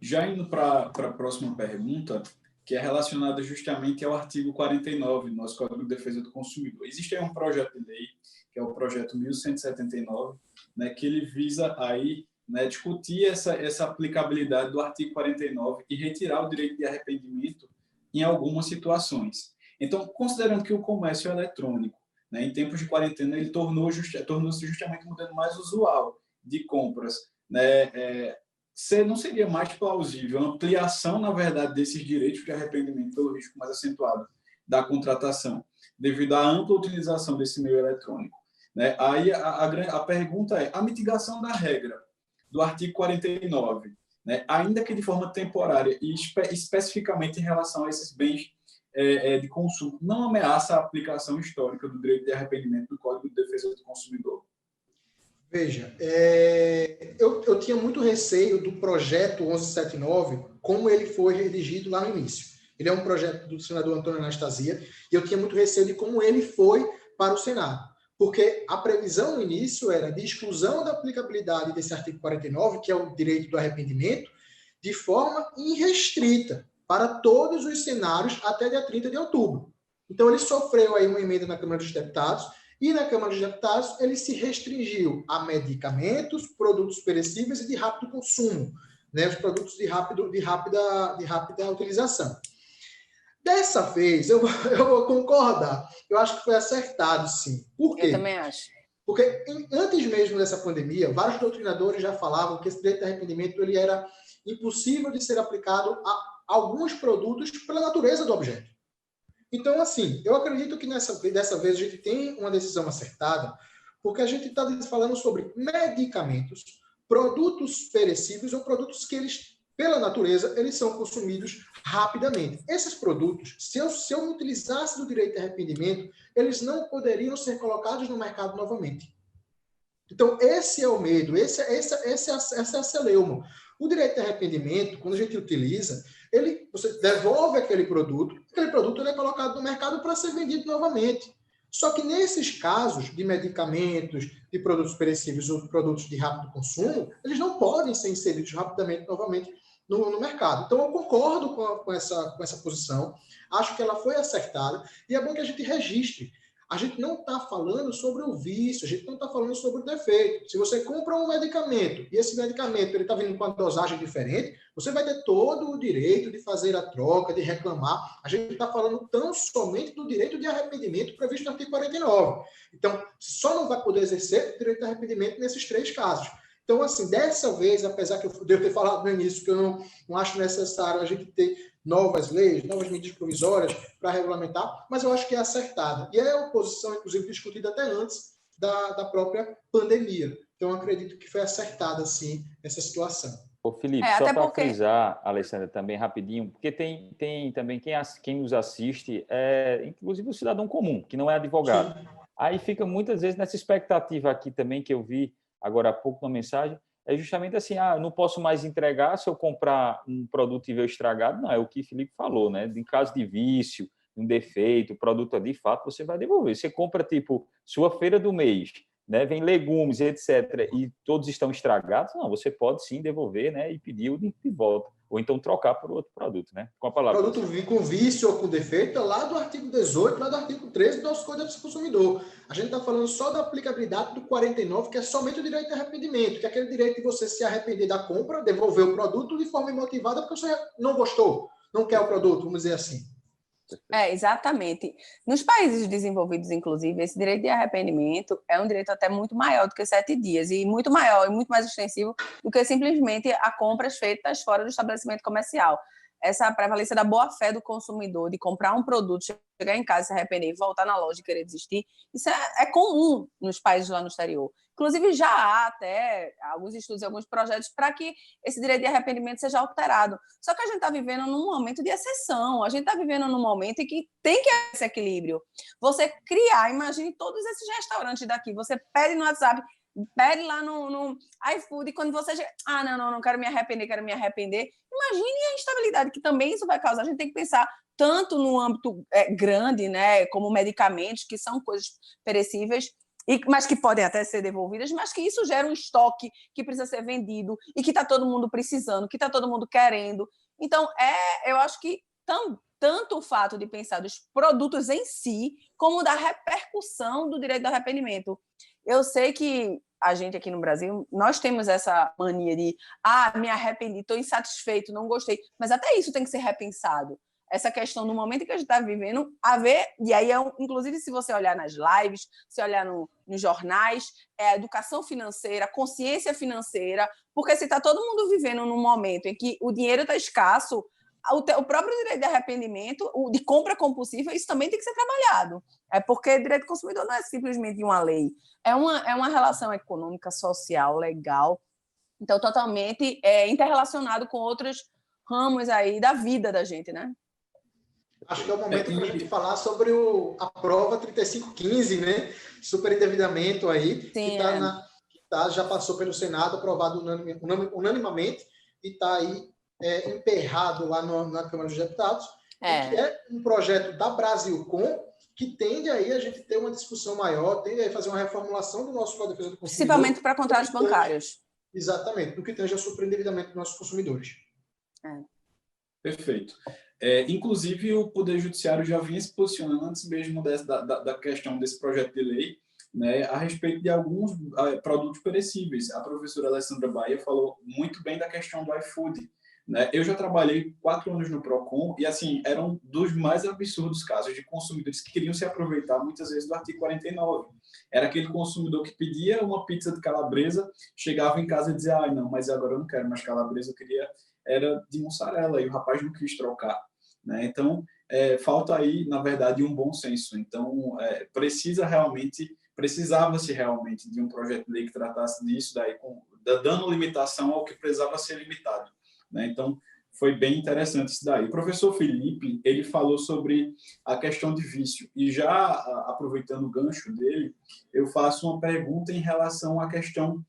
Já indo para a próxima pergunta, que é relacionada justamente ao artigo 49 do nosso Código de Defesa do Consumidor. Existe aí um projeto de lei, que é o projeto 1179, né, que ele visa aí, né, discutir essa aplicabilidade do artigo 49 e retirar o direito de arrependimento em algumas situações. Então, considerando que o comércio eletrônico, né, em tempos de quarentena, ele tornou-se justamente um modelo mais usual de compras, né, não seria mais plausível a ampliação, na verdade, desses direitos de arrependimento pelo risco mais acentuado da contratação, devido à ampla utilização desse meio eletrônico, né? Aí a pergunta é, a mitigação da regra do artigo 49, né, ainda que de forma temporária e especificamente em relação a esses bens de consumo, não ameaça a aplicação histórica do direito de arrependimento do Código de Defesa do Consumidor? Veja, eu tinha muito receio do projeto 1179, como ele foi redigido lá no início. Ele é um projeto do senador Antônio Anastasia, e eu tinha muito receio de como ele foi para o Senado. Porque a previsão no início era de exclusão da aplicabilidade desse artigo 49, que é o direito do arrependimento, de forma irrestrita, para todos os cenários até dia 30 de outubro. Então, ele sofreu aí uma emenda na Câmara dos Deputados, e na Câmara dos Deputados, ele se restringiu a medicamentos, produtos perecíveis e de rápido consumo, né? Os produtos de rápida utilização. Dessa vez, eu vou concordar. Eu acho que foi acertado, sim. Por quê? Eu também acho. Porque antes mesmo dessa pandemia, vários doutrinadores já falavam que esse direito de arrependimento ele era impossível de ser aplicado a alguns produtos pela natureza do objeto. Então, assim, eu acredito que dessa vez a gente tem uma decisão acertada, porque a gente está falando sobre medicamentos, produtos perecíveis ou produtos que eles, pela natureza, eles são consumidos rapidamente. Esses produtos, se eu me utilizasse do direito de arrependimento, eles não poderiam ser colocados no mercado novamente. Então, esse é o medo, essa é a celeuma. O direito de arrependimento, quando a gente utiliza, você devolve aquele produto ele é colocado no mercado para ser vendido novamente. Só que nesses casos de medicamentos, de produtos perecíveis ou produtos de rápido consumo, eles não podem ser inseridos rapidamente novamente no mercado. Então, eu concordo com essa posição, acho que ela foi acertada, e é bom que a gente registre. A gente não está falando sobre o vício, a gente não está falando sobre o defeito. Se você compra um medicamento e esse medicamento está vindo com uma dosagem diferente, você vai ter todo o direito de fazer a troca, de reclamar. A gente está falando tão somente do direito de arrependimento previsto no artigo 49. Então, só não vai poder exercer o direito de arrependimento nesses 3 casos. Então, assim, dessa vez, apesar de eu ter falado no início que eu não acho necessário a gente ter novas leis, novas medidas provisórias para regulamentar, mas eu acho que é acertada. E é uma posição, inclusive, discutida até antes da própria pandemia. Então, eu acredito que foi acertada, sim, essa situação. Ô, Felipe, só para frisar, Alessandra, também rapidinho, porque tem também quem nos assiste, inclusive o cidadão comum, que não é advogado. Sim. Aí fica muitas vezes nessa expectativa aqui também, que eu vi agora há pouco na mensagem, é justamente assim, não posso mais entregar se eu comprar um produto e ver estragado. Não, é o que o Felipe falou, né? Em caso de vício, um defeito, o produto de fato, você vai devolver. Você compra, tipo, sua feira do mês, né? Vem legumes, etc., e todos estão estragados, não, você pode sim devolver, né? E pedir o de volta. Ou então trocar por outro produto, né? Com a palavra. Produto com vício ou com defeito é lá do artigo 18, lá do artigo 13 do nosso Código do Consumidor. A gente está falando só da aplicabilidade do 49, que é somente o direito de arrependimento, que é aquele direito de você se arrepender da compra, devolver o produto de forma imotivada porque você não gostou, não quer o produto, vamos dizer assim. Exatamente. Nos países desenvolvidos, inclusive, esse direito de arrependimento é um direito até muito maior do que 7 dias, e muito maior e muito mais extensivo do que simplesmente a compras feitas fora do estabelecimento comercial. essa prevalência da boa-fé do consumidor, de comprar um produto, chegar em casa, se arrepender, voltar na loja e querer desistir, isso é comum nos países lá no exterior. Inclusive, já há até alguns estudos e alguns projetos para que esse direito de arrependimento seja alterado. Só que a gente está vivendo num momento de exceção, a gente está vivendo num momento em que tem que haver esse equilíbrio. Você criar, imagine todos esses restaurantes daqui, você pede no WhatsApp, pede lá no iFood, e quando você chega, não quero me arrepender, imagine a instabilidade que também isso vai causar. A gente tem que pensar tanto no âmbito grande, né, como medicamentos, que são coisas perecíveis, mas que podem até ser devolvidas, mas que isso gera um estoque que precisa ser vendido e que está todo mundo precisando, que está todo mundo querendo. Então, eu acho que tanto o fato de pensar dos produtos em si, como da repercussão do direito do arrependimento. Eu sei que a gente aqui no Brasil, nós temos essa mania de me arrependi, estou insatisfeito, não gostei, mas até isso tem que ser repensado. Essa questão no momento que a gente está vivendo, e aí, inclusive, se você olhar nas lives, se olhar nos jornais, a educação financeira, a consciência financeira, porque se está todo mundo vivendo num momento em que o dinheiro está escasso, o próprio direito de arrependimento, o de compra compulsiva, isso também tem que ser trabalhado. Porque direito do consumidor não é simplesmente uma lei, é uma relação econômica, social, legal, então totalmente interrelacionado com outros ramos aí da vida da gente, né? Acho que é o momento para a gente falar sobre a prova 3515, né? Superendividamento aí, Sim, que já passou pelo Senado, aprovado unanimamente, e está aí emperrado lá na Câmara dos Deputados, que é um projeto da Brasilcom, que tende aí a gente ter uma discussão maior, tende a fazer uma reformulação do nosso Código de Defesa do Consumidor. Principalmente para contratos bancários. Exatamente, no que tange a superendividamento dos nossos consumidores. Perfeito. Inclusive, o Poder Judiciário já vinha se posicionando antes mesmo da questão desse projeto de lei, né, a respeito de alguns produtos perecíveis. A professora Alessandra Bahia falou muito bem da questão do iFood, né? Eu já trabalhei 4 anos no Procon e, assim, eram dos mais absurdos casos de consumidores que queriam se aproveitar, muitas vezes, do artigo 49. Era aquele consumidor que pedia uma pizza de calabresa, chegava em casa e dizia, não, mas agora eu não quero mais calabresa, eu queria era de mussarela, e o rapaz não quis trocar, né? Então, falta aí, na verdade, um bom senso. Então, precisava-se realmente de um projeto de lei que tratasse disso, dando limitação ao que precisava ser limitado, né? Então, foi bem interessante isso daí. O professor Felipe, ele falou sobre a questão de vício, e já aproveitando o gancho dele, eu faço uma pergunta em relação à questão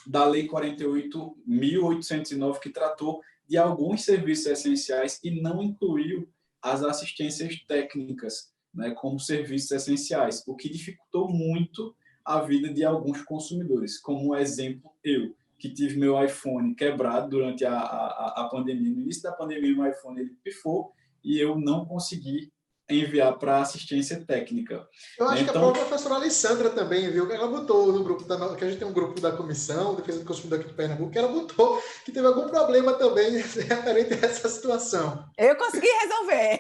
da Lei 48.809, que tratou de alguns serviços essenciais e não incluiu as assistências técnicas, né, como serviços essenciais, o que dificultou muito a vida de alguns consumidores. Como exemplo, eu, que tive meu iPhone quebrado durante a pandemia. No início da pandemia, meu iPhone ele pifou e eu não consegui enviar para assistência técnica. Eu acho que a própria professora Alessandra também, viu? Que ela botou no grupo, que a gente tem um grupo da Comissão de Defesa do Consumidor aqui de Pernambuco, que ela botou que teve algum problema também referente a essa situação. Eu consegui resolver.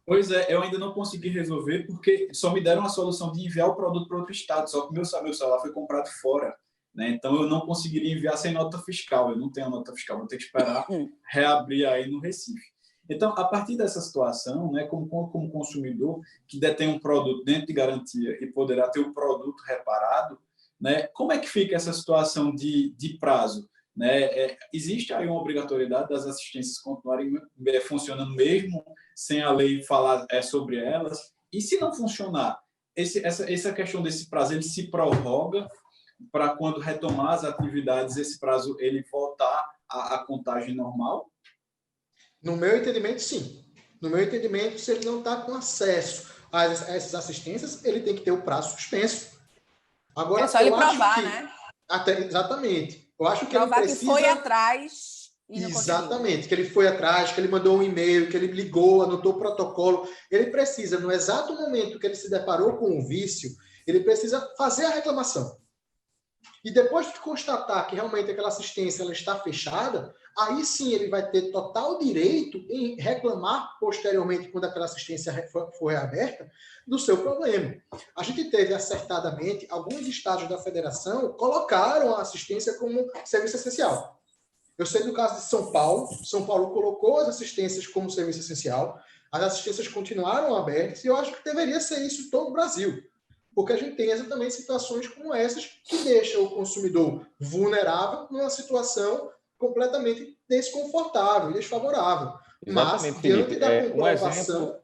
Pois é, eu ainda não consegui resolver porque só me deram a solução de enviar o produto para outro estado, só que meu celular foi comprado fora, né? Então eu não conseguiria enviar sem nota fiscal, eu não tenho a nota fiscal, vou ter que esperar reabrir aí no Recife. Então, a partir dessa situação, né, como consumidor que detém um produto dentro de garantia e poderá ter o produto reparado, né, como é que fica essa situação de prazo? Né? Existe aí uma obrigatoriedade das assistências continuarem funcionando mesmo sem a lei falar sobre elas? E se não funcionar, essa questão desse prazo, ele se prorroga para quando retomar as atividades, esse prazo ele voltar à contagem normal? No meu entendimento, sim. No meu entendimento, se ele não está com acesso a essas assistências, ele tem que ter o prazo suspenso. Agora, é só ele provar, né? Exatamente. Eu acho que provar ele precisa... que foi atrás e não Exatamente, conseguiu. que ele foi atrás, que ele mandou um e-mail, que ele ligou, anotou o protocolo. Ele precisa, no exato momento que ele se deparou com o vício, ele precisa fazer a reclamação. E depois de constatar que realmente aquela assistência ela está fechada, aí sim ele vai ter total direito em reclamar posteriormente, quando aquela assistência for reaberta, do seu problema. A gente teve acertadamente, alguns estados da federação colocaram a assistência como serviço essencial. Eu sei do caso de São Paulo. São Paulo colocou as assistências como serviço essencial, as assistências continuaram abertas, e eu acho que deveria ser isso em todo o Brasil, porque a gente tem exatamente situações como essas que deixam o consumidor vulnerável numa situação completamente desconfortável, desfavorável. Exatamente, Mas, Felipe. diante da comprovação...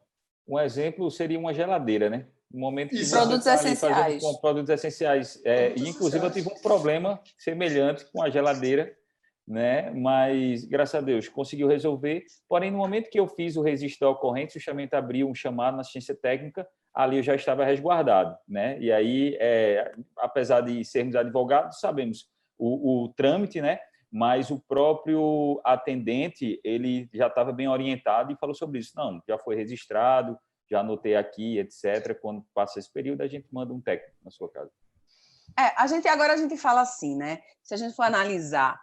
Um exemplo seria uma geladeira, né? No momento que você Produtos está ali fazendo essenciais. com produtos essenciais. E, inclusive, eu tive um problema semelhante com a geladeira, né? Mas, graças a Deus, conseguiu resolver. Porém, no momento que eu fiz o registro da ocorrência, justamente abriu um chamado na assistência técnica, ali eu já estava resguardado, né? E aí, apesar de sermos advogados, sabemos o trâmite, né? Mas o próprio atendente, ele já estava bem orientado e falou sobre isso. Não, já foi registrado, já anotei aqui, etc. Quando passa esse período, a gente manda um técnico na sua casa. Agora a gente fala assim, né? Se a gente for analisar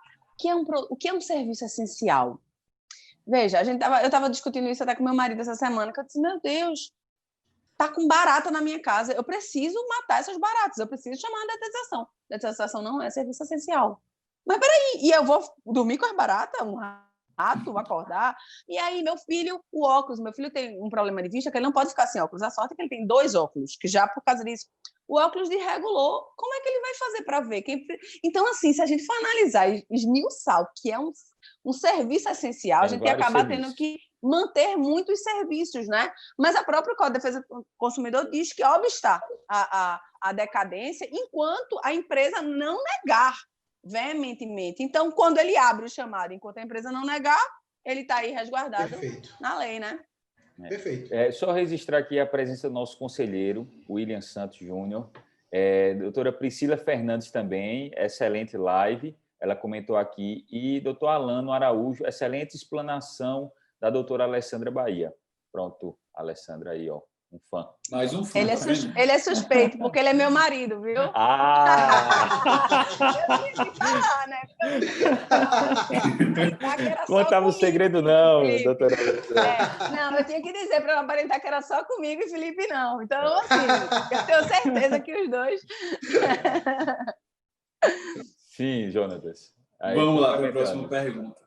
o que é um serviço essencial. Veja, eu estava discutindo isso até com meu marido essa semana, que eu disse, meu Deus, tá com barata na minha casa, eu preciso matar essas baratas, eu preciso chamar a detetização. Detetização não é serviço essencial. Mas peraí, e eu vou dormir com as baratas? Um rato, vou acordar? E aí, meu filho tem um problema de vista que ele não pode ficar sem óculos. A sorte é que ele tem 2 óculos, que já por causa disso, o óculos desregulou. Como é que ele vai fazer para ver? Então, assim, se a gente for analisar e esmiuçar o que é um serviço essencial, a gente ia acabar tendo que manter muitos serviços, né? Mas a própria Código de Defesa do Consumidor diz que obsta a decadência enquanto a empresa não negar veementemente. Então, quando ele abre o chamado, enquanto a empresa não negar, ele está aí resguardado na lei, né? Perfeito. Só registrar aqui a presença do nosso conselheiro, William Santos Júnior, doutora Priscila Fernandes também, excelente live, ela comentou aqui, e doutor Alano Araújo, excelente explanação da doutora Alessandra Bahia. Pronto, Alessandra aí, ó, um fã. Mais um fã. Ele é suspeito, porque ele é meu marido, viu? Eu tive que falar, né? Contava o segredo não, doutora Alessandra. Não, eu tinha que dizer para ela aparentar que era só comigo e Felipe não. Então, assim, eu tenho certeza que os dois... Sim, Jonatas. Vamos lá para a próxima pergunta.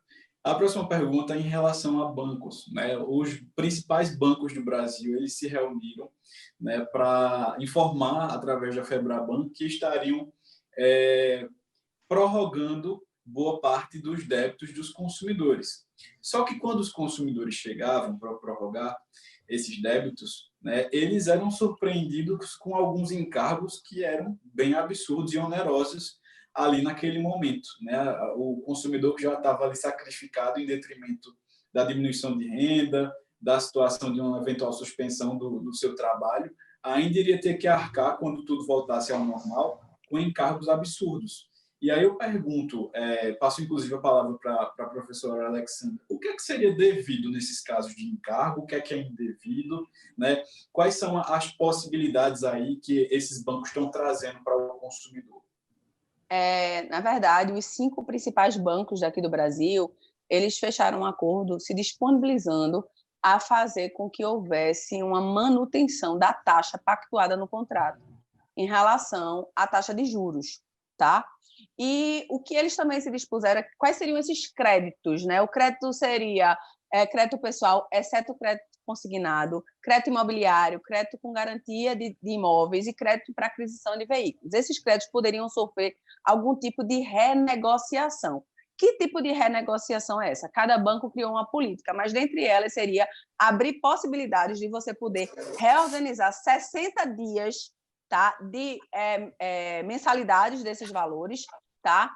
A próxima pergunta é em relação a bancos, né? Os principais bancos do Brasil, eles se reuniram, né, para informar, através da Febraban, que estariam prorrogando boa parte dos débitos dos consumidores. Só que quando os consumidores chegavam para prorrogar esses débitos, né, eles eram surpreendidos com alguns encargos que eram bem absurdos e onerosos ali naquele momento, né? O consumidor que já estava ali sacrificado em detrimento da diminuição de renda, da situação de uma eventual suspensão do seu trabalho, ainda iria ter que arcar, quando tudo voltasse ao normal, com encargos absurdos. E aí eu pergunto, passo inclusive a palavra para a professora Alexandra, o que é que seria devido nesses casos de encargo, o que é indevido, né? Quais são as possibilidades aí que esses bancos estão trazendo para o consumidor? Na verdade, os 5 principais bancos daqui do Brasil, eles fecharam um acordo se disponibilizando a fazer com que houvesse uma manutenção da taxa pactuada no contrato em relação à taxa de juros, tá? E o que eles também se dispuseram é quais seriam esses créditos, né? O crédito seria crédito pessoal, exceto crédito consignado, crédito imobiliário, crédito com garantia de imóveis e crédito para aquisição de veículos. Esses créditos poderiam sofrer algum tipo de renegociação. Que tipo de renegociação é essa? Cada banco criou uma política, mas dentre elas seria abrir possibilidades de você poder reorganizar 60 dias, tá, de mensalidades desses valores, tá,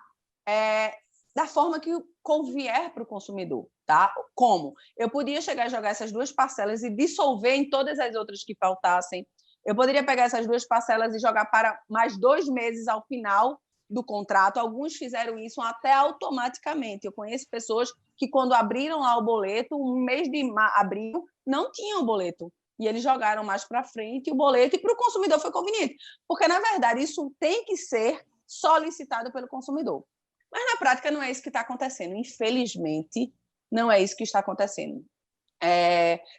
da forma que convier para o consumidor. Tá? Como? Eu podia chegar e jogar essas 2 parcelas e dissolver em todas as outras que faltassem. Eu poderia pegar essas 2 parcelas e jogar para mais 2 meses ao final do contrato. Alguns fizeram isso até automaticamente. Eu conheço pessoas que, quando abriram lá o boleto, no mês de abril, não tinham o boleto. E eles jogaram mais para frente o boleto, e para o consumidor foi conveniente. Porque, na verdade, isso tem que ser solicitado pelo consumidor. Mas, na prática, não é isso que está acontecendo. Infelizmente, não é isso que está acontecendo.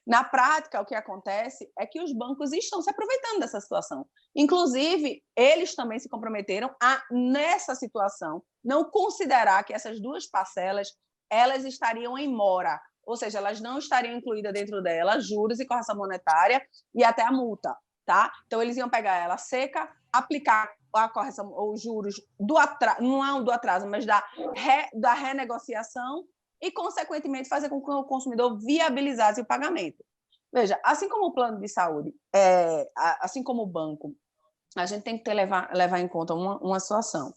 Na prática, o que acontece é que os bancos estão se aproveitando dessa situação. Inclusive, eles também se comprometeram a, nessa situação, não considerar que essas duas parcelas elas estariam em mora, ou seja, elas não estariam incluídas dentro dela juros e correção monetária e até a multa. Tá? Então, eles iam pegar ela seca, aplicar a correção, os juros não do atraso, mas da renegociação e, consequentemente, fazer com que o consumidor viabilizasse o pagamento. Veja, assim como o plano de saúde, assim como o banco, a gente tem que levar em conta uma situação.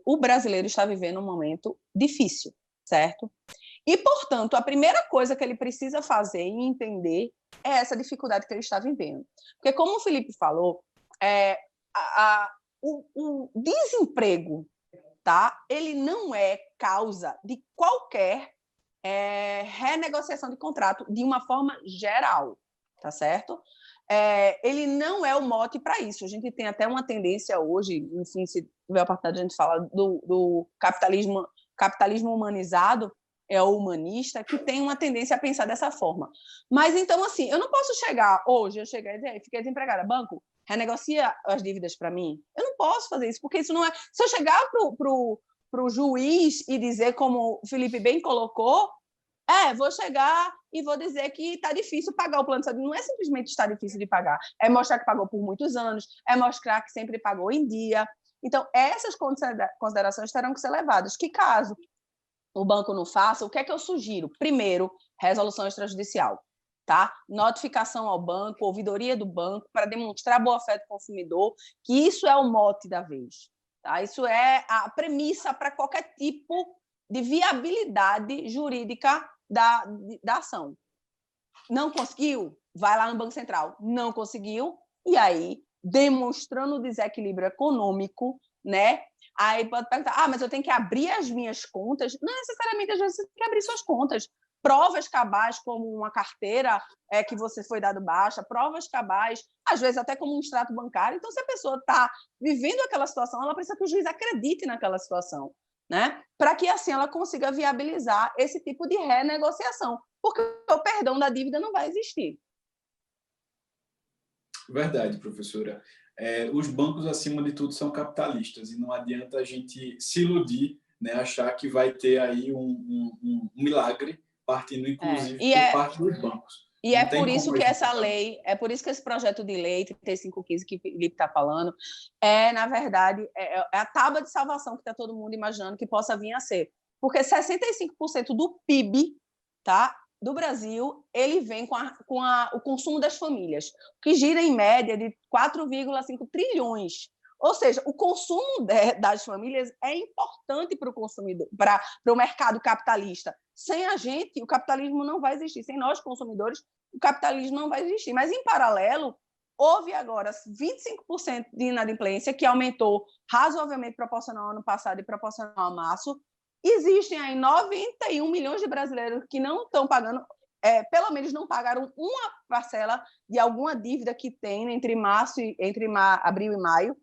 O brasileiro está vivendo um momento difícil, certo? E, portanto, a primeira coisa que ele precisa fazer e entender é essa dificuldade que ele está vivendo. Porque, como o Felipe falou, o desemprego, tá? Ele não é causa de qualquer renegociação de contrato de uma forma geral, tá certo? Ele não é o mote para isso. A gente tem até uma tendência hoje, enfim, se tiver a oportunidade de a gente falar do capitalismo humanizado, o humanista, que tem uma tendência a pensar dessa forma. Mas, então, assim, eu não posso chegar hoje, eu cheguei e dizer, fiquei desempregada, banco, renegocia as dívidas para mim. Eu não posso fazer isso, porque isso não é... Se eu chegar para o juiz e dizer, como o Felipe bem colocou, vou chegar e vou dizer que está difícil pagar o plano de saúde. Não é simplesmente está difícil de pagar, é mostrar que pagou por muitos anos, é mostrar que sempre pagou em dia. Então, essas considerações terão que ser levadas. Que caso o banco não faça, o que é que eu sugiro? Primeiro, resolução extrajudicial, tá? Notificação ao banco, ouvidoria do banco, para demonstrar boa-fé do consumidor, que isso é o mote da vez, tá? Isso é a premissa para qualquer tipo de viabilidade jurídica da ação. Não conseguiu? Vai lá no Banco Central. Não conseguiu? E aí, demonstrando o desequilíbrio econômico, né? Aí pode perguntar, mas eu tenho que abrir as minhas contas? Não necessariamente, às vezes, você tem que abrir suas contas. Provas cabais, como uma carteira que você foi dado baixa, provas cabais, às vezes até como um extrato bancário. Então, se a pessoa está vivendo aquela situação, ela precisa que o juiz acredite naquela situação, né? Para que, assim, ela consiga viabilizar esse tipo de renegociação, porque o perdão da dívida não vai existir. Verdade, professora. Os bancos, acima de tudo, são capitalistas e não adianta a gente se iludir, né, achar que vai ter aí um milagre partindo, inclusive, por parte dos bancos. E é por isso que essa lei, é por isso que esse projeto de lei 3515 que o Felipe está falando, na verdade, a tábua de salvação que está todo mundo imaginando que possa vir a ser. Porque 65% do PIB, tá, do Brasil, ele vem com o consumo das famílias, que gira em média de 4,5 trilhões. Ou seja, o consumo das famílias é importante para o consumidor, para o mercado capitalista. Sem a gente, o capitalismo não vai existir. Sem nós, consumidores, o capitalismo não vai existir. Mas, em paralelo, houve agora 25% de inadimplência, que aumentou razoavelmente proporcional ao ano passado e proporcional a março. Existem aí 91 milhões de brasileiros que não estão pagando, pelo menos não pagaram uma parcela de alguma dívida que tem entre abril e maio.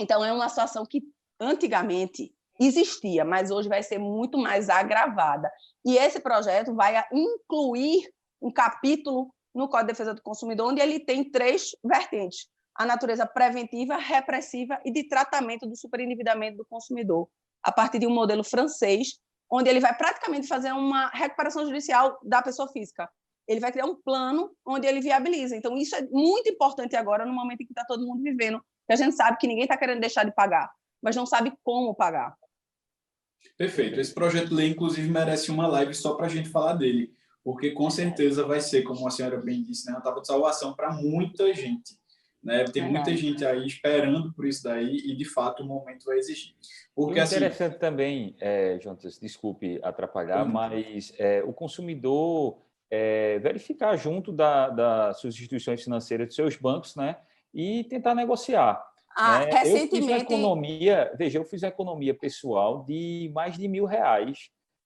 Então, é uma situação que antigamente existia, mas hoje vai ser muito mais agravada. E esse projeto vai incluir um capítulo no Código de Defesa do Consumidor, onde ele tem 3 vertentes: a natureza preventiva, repressiva e de tratamento do superendividamento do consumidor, a partir de um modelo francês, onde ele vai praticamente fazer uma recuperação judicial da pessoa física. Ele vai criar um plano onde ele viabiliza. Então, isso é muito importante agora, no momento em que está todo mundo vivendo, que a gente sabe que ninguém está querendo deixar de pagar, mas não sabe como pagar. Perfeito. Esse projeto de lei, inclusive, merece uma live só para a gente falar dele, porque com certeza vai ser, como a senhora bem disse, né, uma tábua de salvação para muita gente. Né? Tem muita gente aí esperando por isso daí e, de fato, o momento vai exigir. Porque, interessante assim, também, Jonas, desculpe atrapalhar, mas o consumidor verificar junto das suas instituições financeiras, dos seus bancos, né, e tentar negociar. Recentemente... Eu fiz uma economia pessoal de mais de R$1.000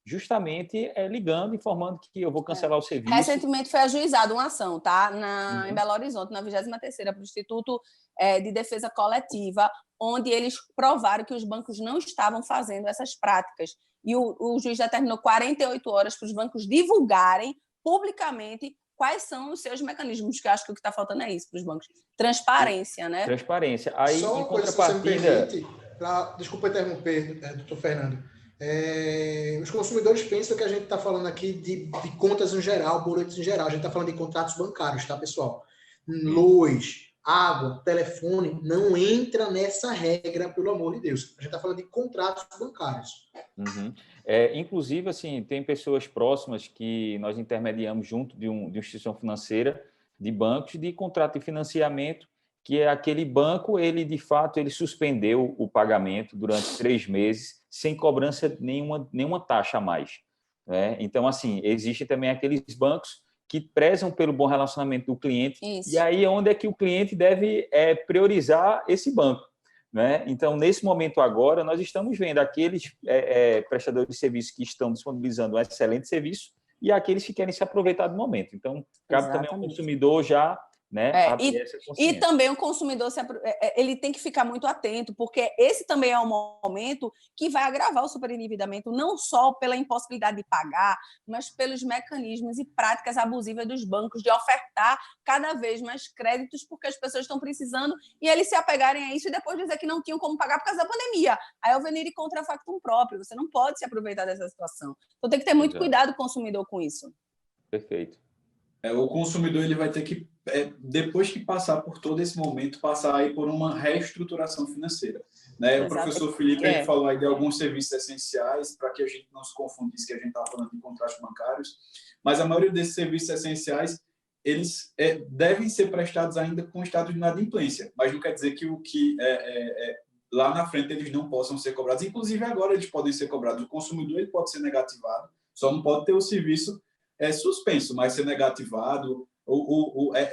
justamente ligando, informando que eu vou cancelar o serviço. Recentemente foi ajuizada uma ação, tá? Em Belo Horizonte, na 23ª, para o Instituto de Defesa Coletiva, onde eles provaram que os bancos não estavam fazendo essas práticas. E o juiz determinou 48 horas para os bancos divulgarem publicamente quais são os seus mecanismos, que eu acho que o que está faltando é isso para os bancos. Transparência, né? Transparência. Aí, só uma coisa, se você me permite, desculpa interromper, doutor Fernando. Os consumidores pensam que a gente está falando aqui de contas em geral, boletos em geral. A gente está falando de contratos bancários, tá, pessoal? Luz, água, telefone, não entra nessa regra, pelo amor de Deus. A gente está falando de contratos bancários. Inclusive, assim, tem pessoas próximas que nós intermediamos junto de uma instituição financeira, de bancos, de contrato de financiamento, que é aquele banco, ele, de fato, ele suspendeu o pagamento durante 3 meses, sem cobrança nenhuma taxa a mais, né? Então, assim, existem também aqueles bancos que prezam pelo bom relacionamento do cliente. Isso. E aí é onde é que o cliente deve priorizar esse banco, né? Então, nesse momento agora, nós estamos vendo aqueles prestadores de serviço que estão disponibilizando um excelente serviço e aqueles que querem se aproveitar do momento. Então, cabe também ao consumidor já, né, e também o consumidor ele tem que ficar muito atento, porque esse também é um momento que vai agravar o superendividamento, não só pela impossibilidade de pagar, mas pelos mecanismos e práticas abusivas dos bancos de ofertar cada vez mais créditos, porque as pessoas estão precisando e eles se apegarem a isso e depois dizer que não tinham como pagar por causa da pandemia. Aí é o venire contra factum próprio, você não pode se aproveitar dessa situação. Então tem que ter muito cuidado o consumidor com isso. Perfeito. O consumidor ele vai ter que, depois que passar por todo esse momento, passar aí por uma reestruturação financeira, né? O professor Felipe ele falou aí de alguns serviços essenciais, para que a gente não se confundisse que a gente está falando de contratos bancários, mas a maioria desses serviços essenciais, eles devem ser prestados ainda com estado de inadimplência, mas não quer dizer que lá na frente eles não possam ser cobrados. Inclusive agora eles podem ser cobrados. O consumidor ele pode ser negativado, só não pode ter o serviço suspenso, mas ser negativado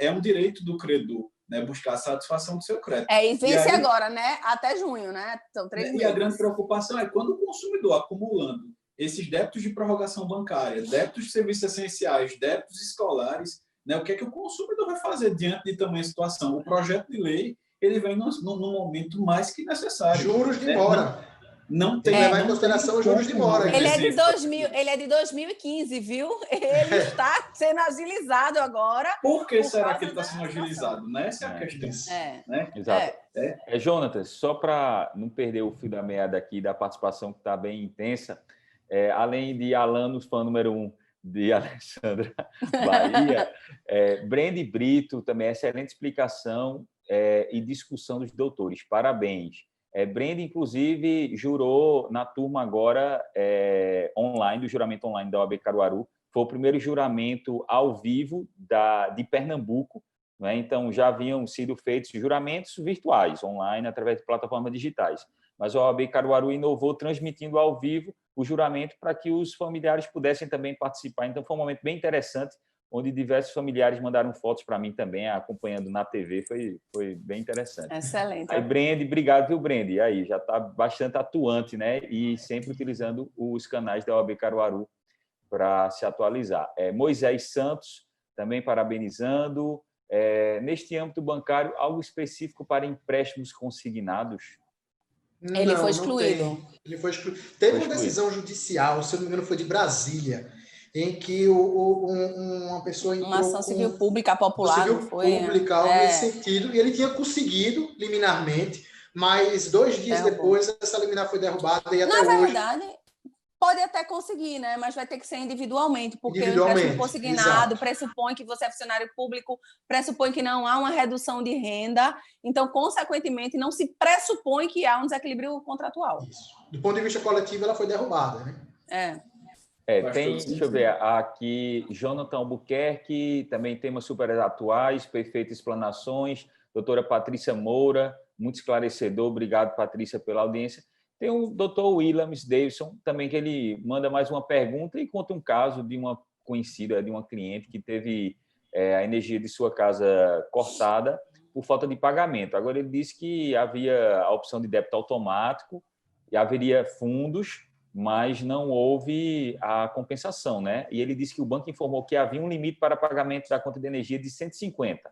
é um direito do credor, né, buscar a satisfação do seu crédito. E vence aí, agora, né? Até junho, né? São 3 meses. E a grande preocupação é quando o consumidor acumulando esses débitos de prorrogação bancária, débitos de serviços essenciais, débitos escolares, né, o que é que o consumidor vai fazer diante de tamanha situação? O projeto de lei ele vem num momento mais que necessário. Juros de mora. Não tem, levar em consideração os juros de mora. Ele é de 2015, viu? Ele está sendo agilizado agora. Por que será que ele está sendo agilizado? Né? Essa é a questão. Né? Exato. Jonatas, só para não perder o fio da meada aqui da participação que está bem intensa, além de Alanos, fã número 1 de Alessandra Bahia, Brende Brito, também excelente explicação e discussão dos doutores. Parabéns. Brenda, inclusive, jurou na turma agora online, do juramento online da OAB Caruaru. Foi o primeiro juramento ao vivo de Pernambuco, né? Então, já haviam sido feitos juramentos virtuais, online, através de plataformas digitais. Mas a OAB Caruaru inovou transmitindo ao vivo o juramento para que os familiares pudessem também participar. Então, foi um momento bem interessante, onde diversos familiares mandaram fotos para mim também, acompanhando na TV, foi bem interessante. Excelente. Aí, Brende, obrigado, viu, Brende? E aí, já está bastante atuante, né? E sempre utilizando os canais da OAB Caruaru para se atualizar. Moisés Santos, também parabenizando. Neste âmbito bancário, algo específico para empréstimos consignados? Ele foi excluído. Ele foi excluído. Teve uma decisão judicial, se eu não me engano, foi de Brasília, em que uma pessoa entrou uma ação civil pública popular, civil pública, algo nesse sentido, e ele tinha conseguido liminarmente, mas 2 dias depois essa liminar foi derrubada e até hoje... Na verdade, pode até conseguir, né? Mas vai ter que ser individualmente, porque o empréstimo consignado pressupõe que você é funcionário público, pressupõe que não há uma redução de renda, então, consequentemente, não se pressupõe que há um desequilíbrio contratual. Isso. Do ponto de vista coletivo, ela foi derrubada, né? Deixa eu ver, aqui, Jonathan Albuquerque, também temas super atuais, perfeitas explanações, doutora Patrícia Moura, muito esclarecedor, obrigado, Patrícia, pela audiência. Tem o doutor Williams Davidson, também, que ele manda mais uma pergunta e conta um caso de uma conhecida, de uma cliente que teve a energia de sua casa cortada por falta de pagamento. Agora, ele disse que havia a opção de débito automático e haveria fundos mas não houve a compensação, né? E ele disse que o banco informou que havia um limite para pagamento da conta de energia de R$ 150.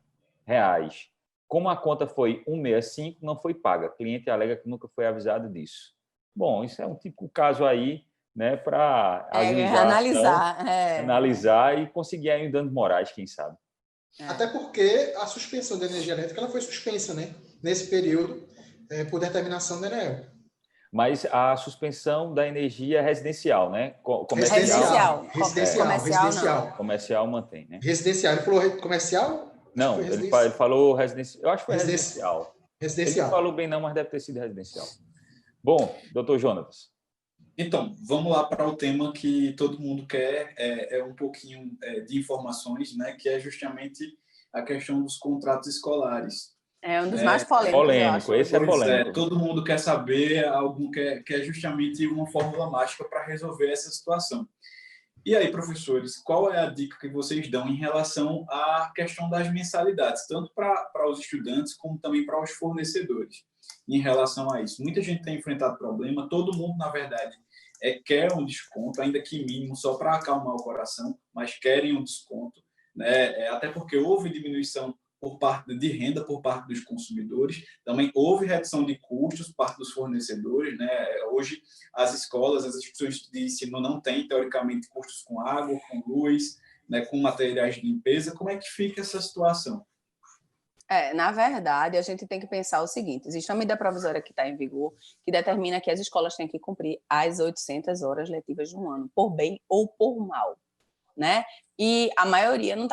Como a conta foi 165, não foi paga. O cliente alega que nunca foi avisado disso. Bom, isso é um típico caso aí, né, para analisar e conseguir aí um dano morais, quem sabe. Até porque a suspensão da energia elétrica ela foi suspensa, né? Nesse período, por determinação da ANEEL. Mas a suspensão da energia residencial, né? Comercial mantém, né? Residencial. Ele falou comercial? Não, ele falou residencial. Eu acho que foi residencial. Residencial. Ele não falou bem não, mas deve ter sido residencial. Bom, doutor Jonatas. Então, vamos lá para o tema que todo mundo quer, um pouquinho de informações, né? Que é justamente a questão dos contratos escolares. É um dos mais polêmicos. Esse é polêmico. Todo mundo quer saber, quer justamente uma fórmula mágica para resolver essa situação. E aí, professores, qual é a dica que vocês dão em relação à questão das mensalidades, tanto para os estudantes como também para os fornecedores, em relação a isso? Muita gente tem enfrentado problema, todo mundo, na verdade, quer um desconto, ainda que mínimo, só para acalmar o coração, mas querem um desconto, né? Até porque houve diminuição de renda por parte dos consumidores, também houve redução de custos por parte dos fornecedores, né? Hoje, as escolas, as instituições de ensino não têm, teoricamente, custos com água, com luz, né? Com materiais de limpeza. Como é que fica essa situação? Na verdade, a gente tem que pensar o seguinte: existe uma medida provisória que está em vigor que determina que as escolas têm que cumprir as 800 horas letivas no ano, por bem ou por mal, né? E a maioria não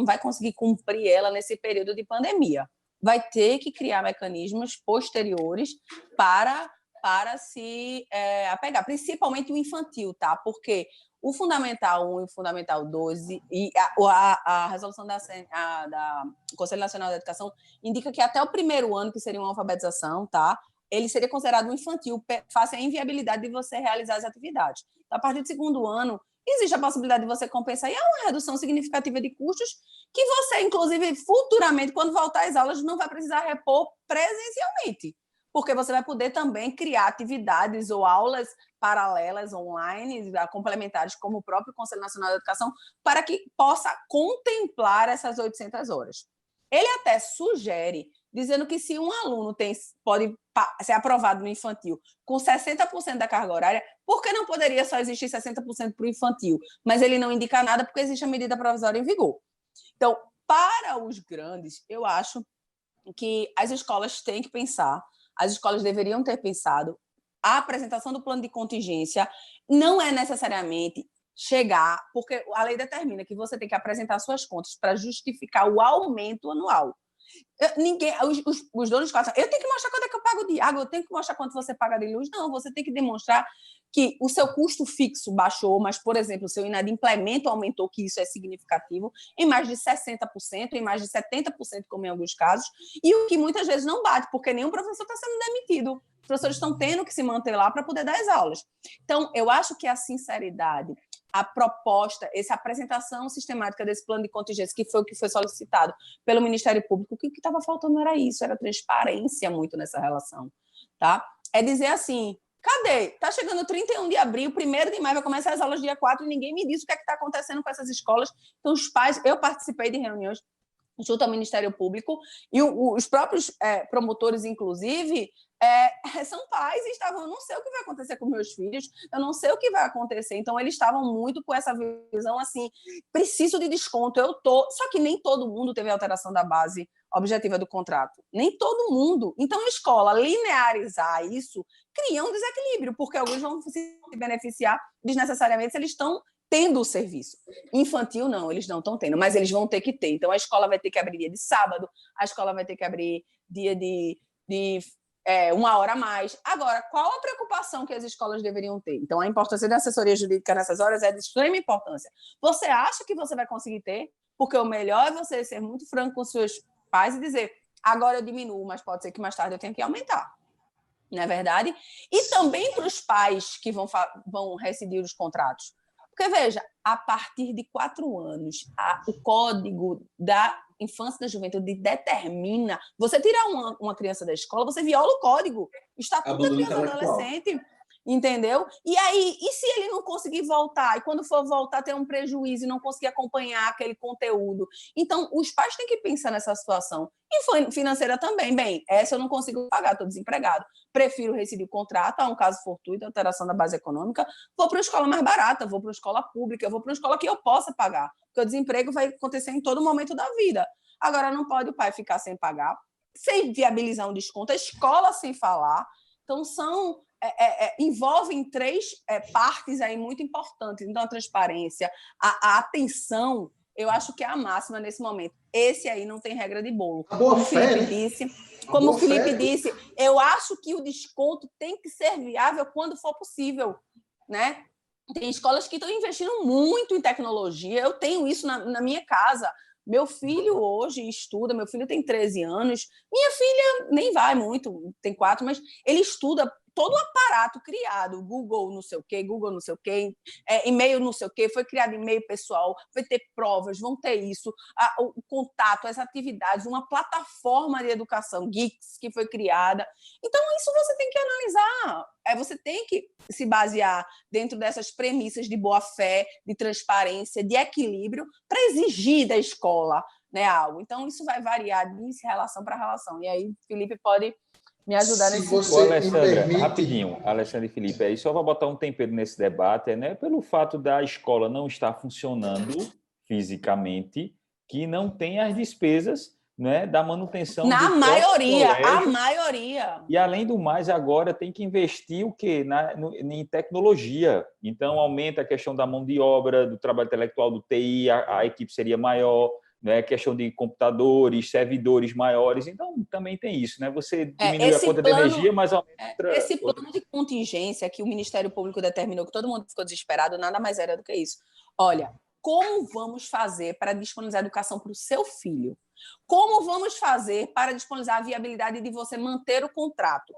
vai conseguir cumprir ela nesse período de pandemia. Vai ter que criar mecanismos posteriores para se apegar, principalmente o infantil, tá? Porque o Fundamental 1 e o Fundamental 2 e a resolução da Conselho Nacional da Educação indica que até o primeiro ano, que seria uma alfabetização, tá? Ele seria considerado um infantil, face à inviabilidade de você realizar as atividades. Então, a partir do segundo ano, existe a possibilidade de você compensar, e há uma redução significativa de custos que você, inclusive, futuramente, quando voltar às aulas, não vai precisar repor presencialmente, porque você vai poder também criar atividades ou aulas paralelas, online, complementares, como o próprio Conselho Nacional da Educação, para que possa contemplar essas 800 horas. Ele até sugere, dizendo que se um aluno pode ser aprovado no infantil com 60% da carga horária, por que não poderia só existir 60% para o infantil? Mas ele não indica nada porque existe a medida provisória em vigor. Então, para os grandes, eu acho que as escolas têm que pensar, as escolas deveriam ter pensado, a apresentação do plano de contingência não é necessariamente chegar, porque a lei determina que você tem que apresentar suas contas para justificar o aumento anual. Os donos de casa, eu tenho que mostrar quanto é que eu pago de água, eu tenho que mostrar quanto você paga de luz. Não, você tem que demonstrar que o seu custo fixo baixou, mas, por exemplo, o seu inadimplemento aumentou, que isso é significativo, em mais de 60%, em mais de 70%, como em alguns casos, e o que muitas vezes não bate, porque nenhum professor está sendo demitido. Os professores estão tendo que se manter lá para poder dar as aulas. Então, eu acho que a sinceridade, a proposta, essa apresentação sistemática desse plano de contingência, que foi o que foi solicitado pelo Ministério Público, o que estava faltando era isso, era transparência muito nessa relação, tá? É dizer assim, cadê? Está chegando 31 de abril, 1º de maio, vai começar as aulas dia 4 e ninguém me disse o que é que está acontecendo com essas escolas. Então, os pais, eu participei de reuniões junto ao Ministério Público e os próprios promotores, inclusive, são pais e estavam, eu não sei o que vai acontecer com meus filhos, eu não sei o que vai acontecer. Então, eles estavam muito com essa visão assim, preciso de desconto, só que nem todo mundo teve alteração da base objetiva do contrato, nem todo mundo. Então, a escola linearizar isso cria um desequilíbrio, porque alguns vão se beneficiar desnecessariamente se eles estão tendo o serviço. Infantil, não, eles não estão tendo, mas eles vão ter que ter. Então, a escola vai ter que abrir dia de sábado, a escola vai ter que abrir dia de 1 hora a mais. Agora, qual a preocupação que as escolas deveriam ter? Então, a importância da assessoria jurídica nessas horas é de extrema importância. Você acha que você vai conseguir ter? Porque o melhor é você ser muito franco com seus pais e dizer, agora eu diminuo, mas pode ser que mais tarde eu tenha que aumentar. Não é verdade? E também para os pais que vão rescindir os contratos. Porque, veja, a partir de 4 anos, o Código da Infância e da Juventude determina... Você tirar uma criança da escola, você viola o Código. O Estatuto da Criança e Adolescente. Entendeu? E aí, e se ele não conseguir voltar? E quando for voltar, ter um prejuízo e não conseguir acompanhar aquele conteúdo? Então, os pais têm que pensar nessa situação. E financeira também. Bem, essa eu não consigo pagar, estou desempregado. Prefiro rescindir o contrato, há um caso fortuito, alteração da base econômica, vou para uma escola mais barata, vou para uma escola pública, vou para uma escola que eu possa pagar. Porque o desemprego vai acontecer em todo momento da vida. Agora, não pode o pai ficar sem pagar, sem viabilizar um desconto, a escola sem falar. Então, envolvem três partes aí muito importantes. Então, a transparência, a atenção, eu acho que é a máxima nesse momento. Esse aí não tem regra de bolo. Como o Felipe disse, eu acho que o desconto tem que ser viável quando for possível, né? Tem escolas que estão investindo muito em tecnologia. Eu tenho isso na minha casa. Meu filho hoje estuda, meu filho tem 13 anos, minha filha nem vai muito, tem 4, mas ele estuda todo o aparato criado, Google não sei o quê, e-mail não sei o quê, foi criado e-mail pessoal, vai ter provas, vão ter isso, o contato, as atividades, uma plataforma de educação, Geeks, que foi criada. Então, isso você tem que analisar, você tem que se basear dentro dessas premissas de boa-fé, de transparência, de equilíbrio, para exigir da escola, né, algo. Então, isso vai variar de relação para relação. E aí, Felipe pode me ajudar nesse ponto. Alessandra, rapidinho, Alessandra e Felipe, aí só vai botar um tempero nesse debate, né? Pelo fato da escola não estar funcionando fisicamente, que não tem as despesas, né, da manutenção na do maioria, colégio. a maioria. E, além do mais, agora tem que investir o quê? Em tecnologia. Então, aumenta a questão da mão de obra, do trabalho intelectual, do TI, a equipe seria maior, né? Questão de computadores, servidores maiores. Então, também tem isso, né? Você diminui a conta de energia, mas aumenta esse plano de contingência que o Ministério Público determinou, que todo mundo ficou desesperado, nada mais era do que isso. Olha, como vamos fazer para disponibilizar a educação para o seu filho? Como vamos fazer para disponibilizar a viabilidade de você manter o contrato?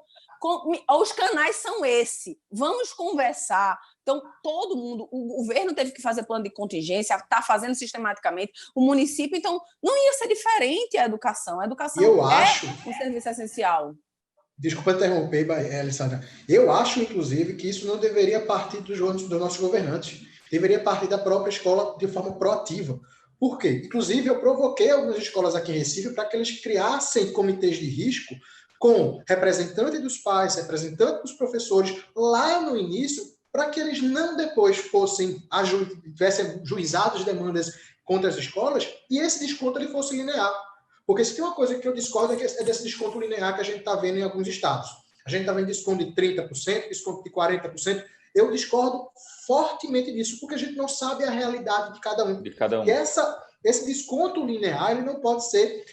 Os canais são esse. Vamos conversar. Então, todo mundo, o governo teve que fazer plano de contingência, está fazendo sistematicamente, o município, então, não ia ser diferente a educação. A educação um serviço essencial. Desculpa interromper, Alessandra. Eu acho, inclusive, que isso não deveria partir dos nossos governantes. Deveria partir da própria escola de forma proativa. Por quê? Inclusive, eu provoquei algumas escolas aqui em Recife para que eles criassem comitês de risco com representante dos pais, representante dos professores, lá no início, para que eles não depois tivessem juizados demandas contra as escolas e esse desconto ele fosse linear. Porque se tem uma coisa que eu discordo é desse desconto linear que a gente está vendo em alguns estados. A gente está vendo desconto de 30%, desconto de 40%. Eu discordo fortemente disso, porque a gente não sabe a realidade de cada um. E esse desconto linear ele não pode ser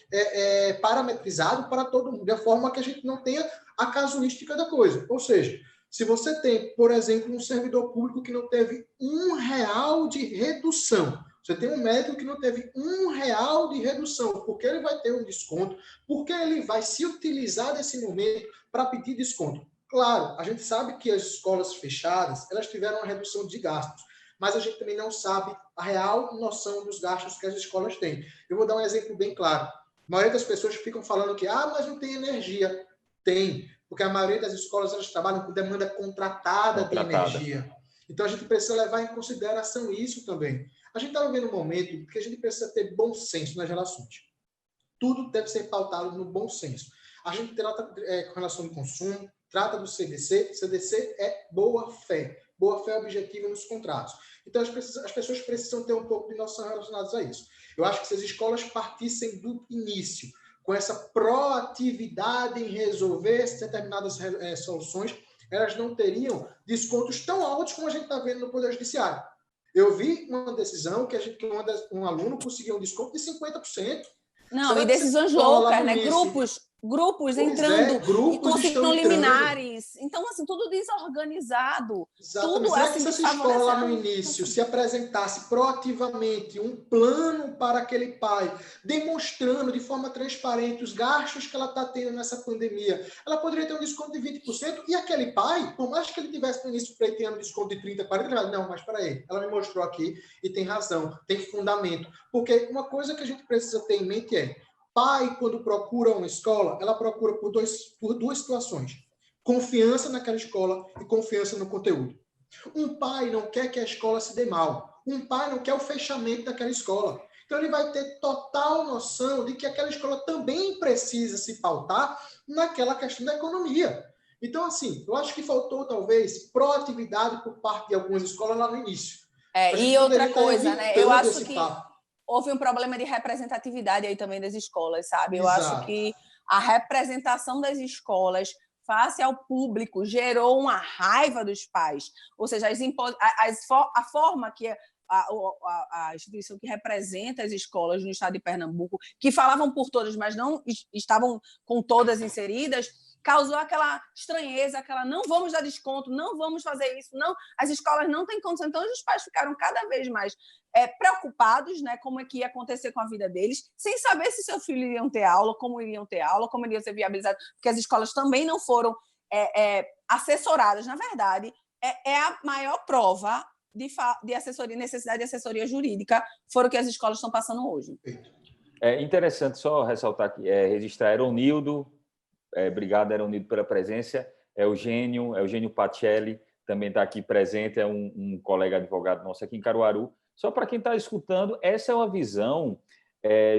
parametrizado para todo mundo, de forma que a gente não tenha a casuística da coisa. Ou seja, se você tem, por exemplo, um servidor público que não teve R$1 de redução, você tem um médico que não teve R$1 de redução, porque ele vai ter um desconto, porque ele vai se utilizar desse momento para pedir desconto. Claro, a gente sabe que as escolas fechadas, elas tiveram uma redução de gastos, mas a gente também não sabe a real noção dos gastos que as escolas têm. Eu vou dar um exemplo bem claro. A maioria das pessoas ficam falando que, mas não tem energia. Tem, porque a maioria das escolas elas trabalham com demanda contratada de energia. Então, a gente precisa levar em consideração isso também. A gente está vivendo um momento que a gente precisa ter bom senso nas relações. Tudo deve ser pautado no bom senso. A gente trata com relação ao consumo, trata do CDC. CDC é boa-fé. Boa-fé objetiva nos contratos. Então, as pessoas precisam ter um pouco de noção relacionadas a isso. Eu acho que se as escolas partissem do início, com essa proatividade em resolver determinadas soluções, elas não teriam descontos tão altos como a gente está vendo no Poder Judiciário. Eu vi uma decisão que um aluno conseguiu um desconto de 50%. Não, e decisões loucas, né? Grupos entrando e conseguindo liminares. Então, assim, tudo desorganizado. Exatamente. Tudo Será que se essa escola lá no início se apresentasse proativamente um plano para aquele pai, demonstrando de forma transparente os gastos que ela está tendo nessa pandemia, ela poderia ter um desconto de 20%, e aquele pai, por mais que ele tivesse no início pleiteando desconto de 30%, 40%, não, mas para aí, ela me mostrou aqui e tem razão, tem fundamento. Porque uma coisa que a gente precisa ter em mente pai, quando procura uma escola, ela procura por duas situações. confiança naquela escola e confiança no conteúdo. Um pai não quer que a escola se dê mal. Um pai não quer o fechamento daquela escola. Então, ele vai ter total noção de que aquela escola também precisa se pautar naquela questão da economia. Então, assim, eu acho que faltou, talvez, proatividade por parte de algumas escolas lá no início. E outra coisa, né? Eu acho que papo. Houve um problema de representatividade aí também das escolas, sabe? Eu Exato. acho que a representação das escolas face ao público gerou uma raiva dos pais. Ou seja, a forma que a instituição que representa as escolas no estado de Pernambuco, que falavam por todas, mas não estavam com todas inseridas, causou aquela estranheza, aquela não vamos dar desconto, não vamos fazer isso, não, as escolas não têm condição. Então, os pais ficaram cada vez mais preocupados, né, como é que ia acontecer com a vida deles, sem saber se seu filho iriam ter aula, como iriam ser viabilizados, porque as escolas também não foram assessoradas. Na verdade, é a maior prova de assessoria, necessidade de assessoria jurídica, foram o que as escolas estão passando hoje. É interessante só ressaltar aqui, registrar Eronildo, obrigado, Eronildo, pela presença, Eugênio Pacelli também está aqui presente, é um colega advogado nosso aqui em Caruaru. Só para quem está escutando, essa é uma visão,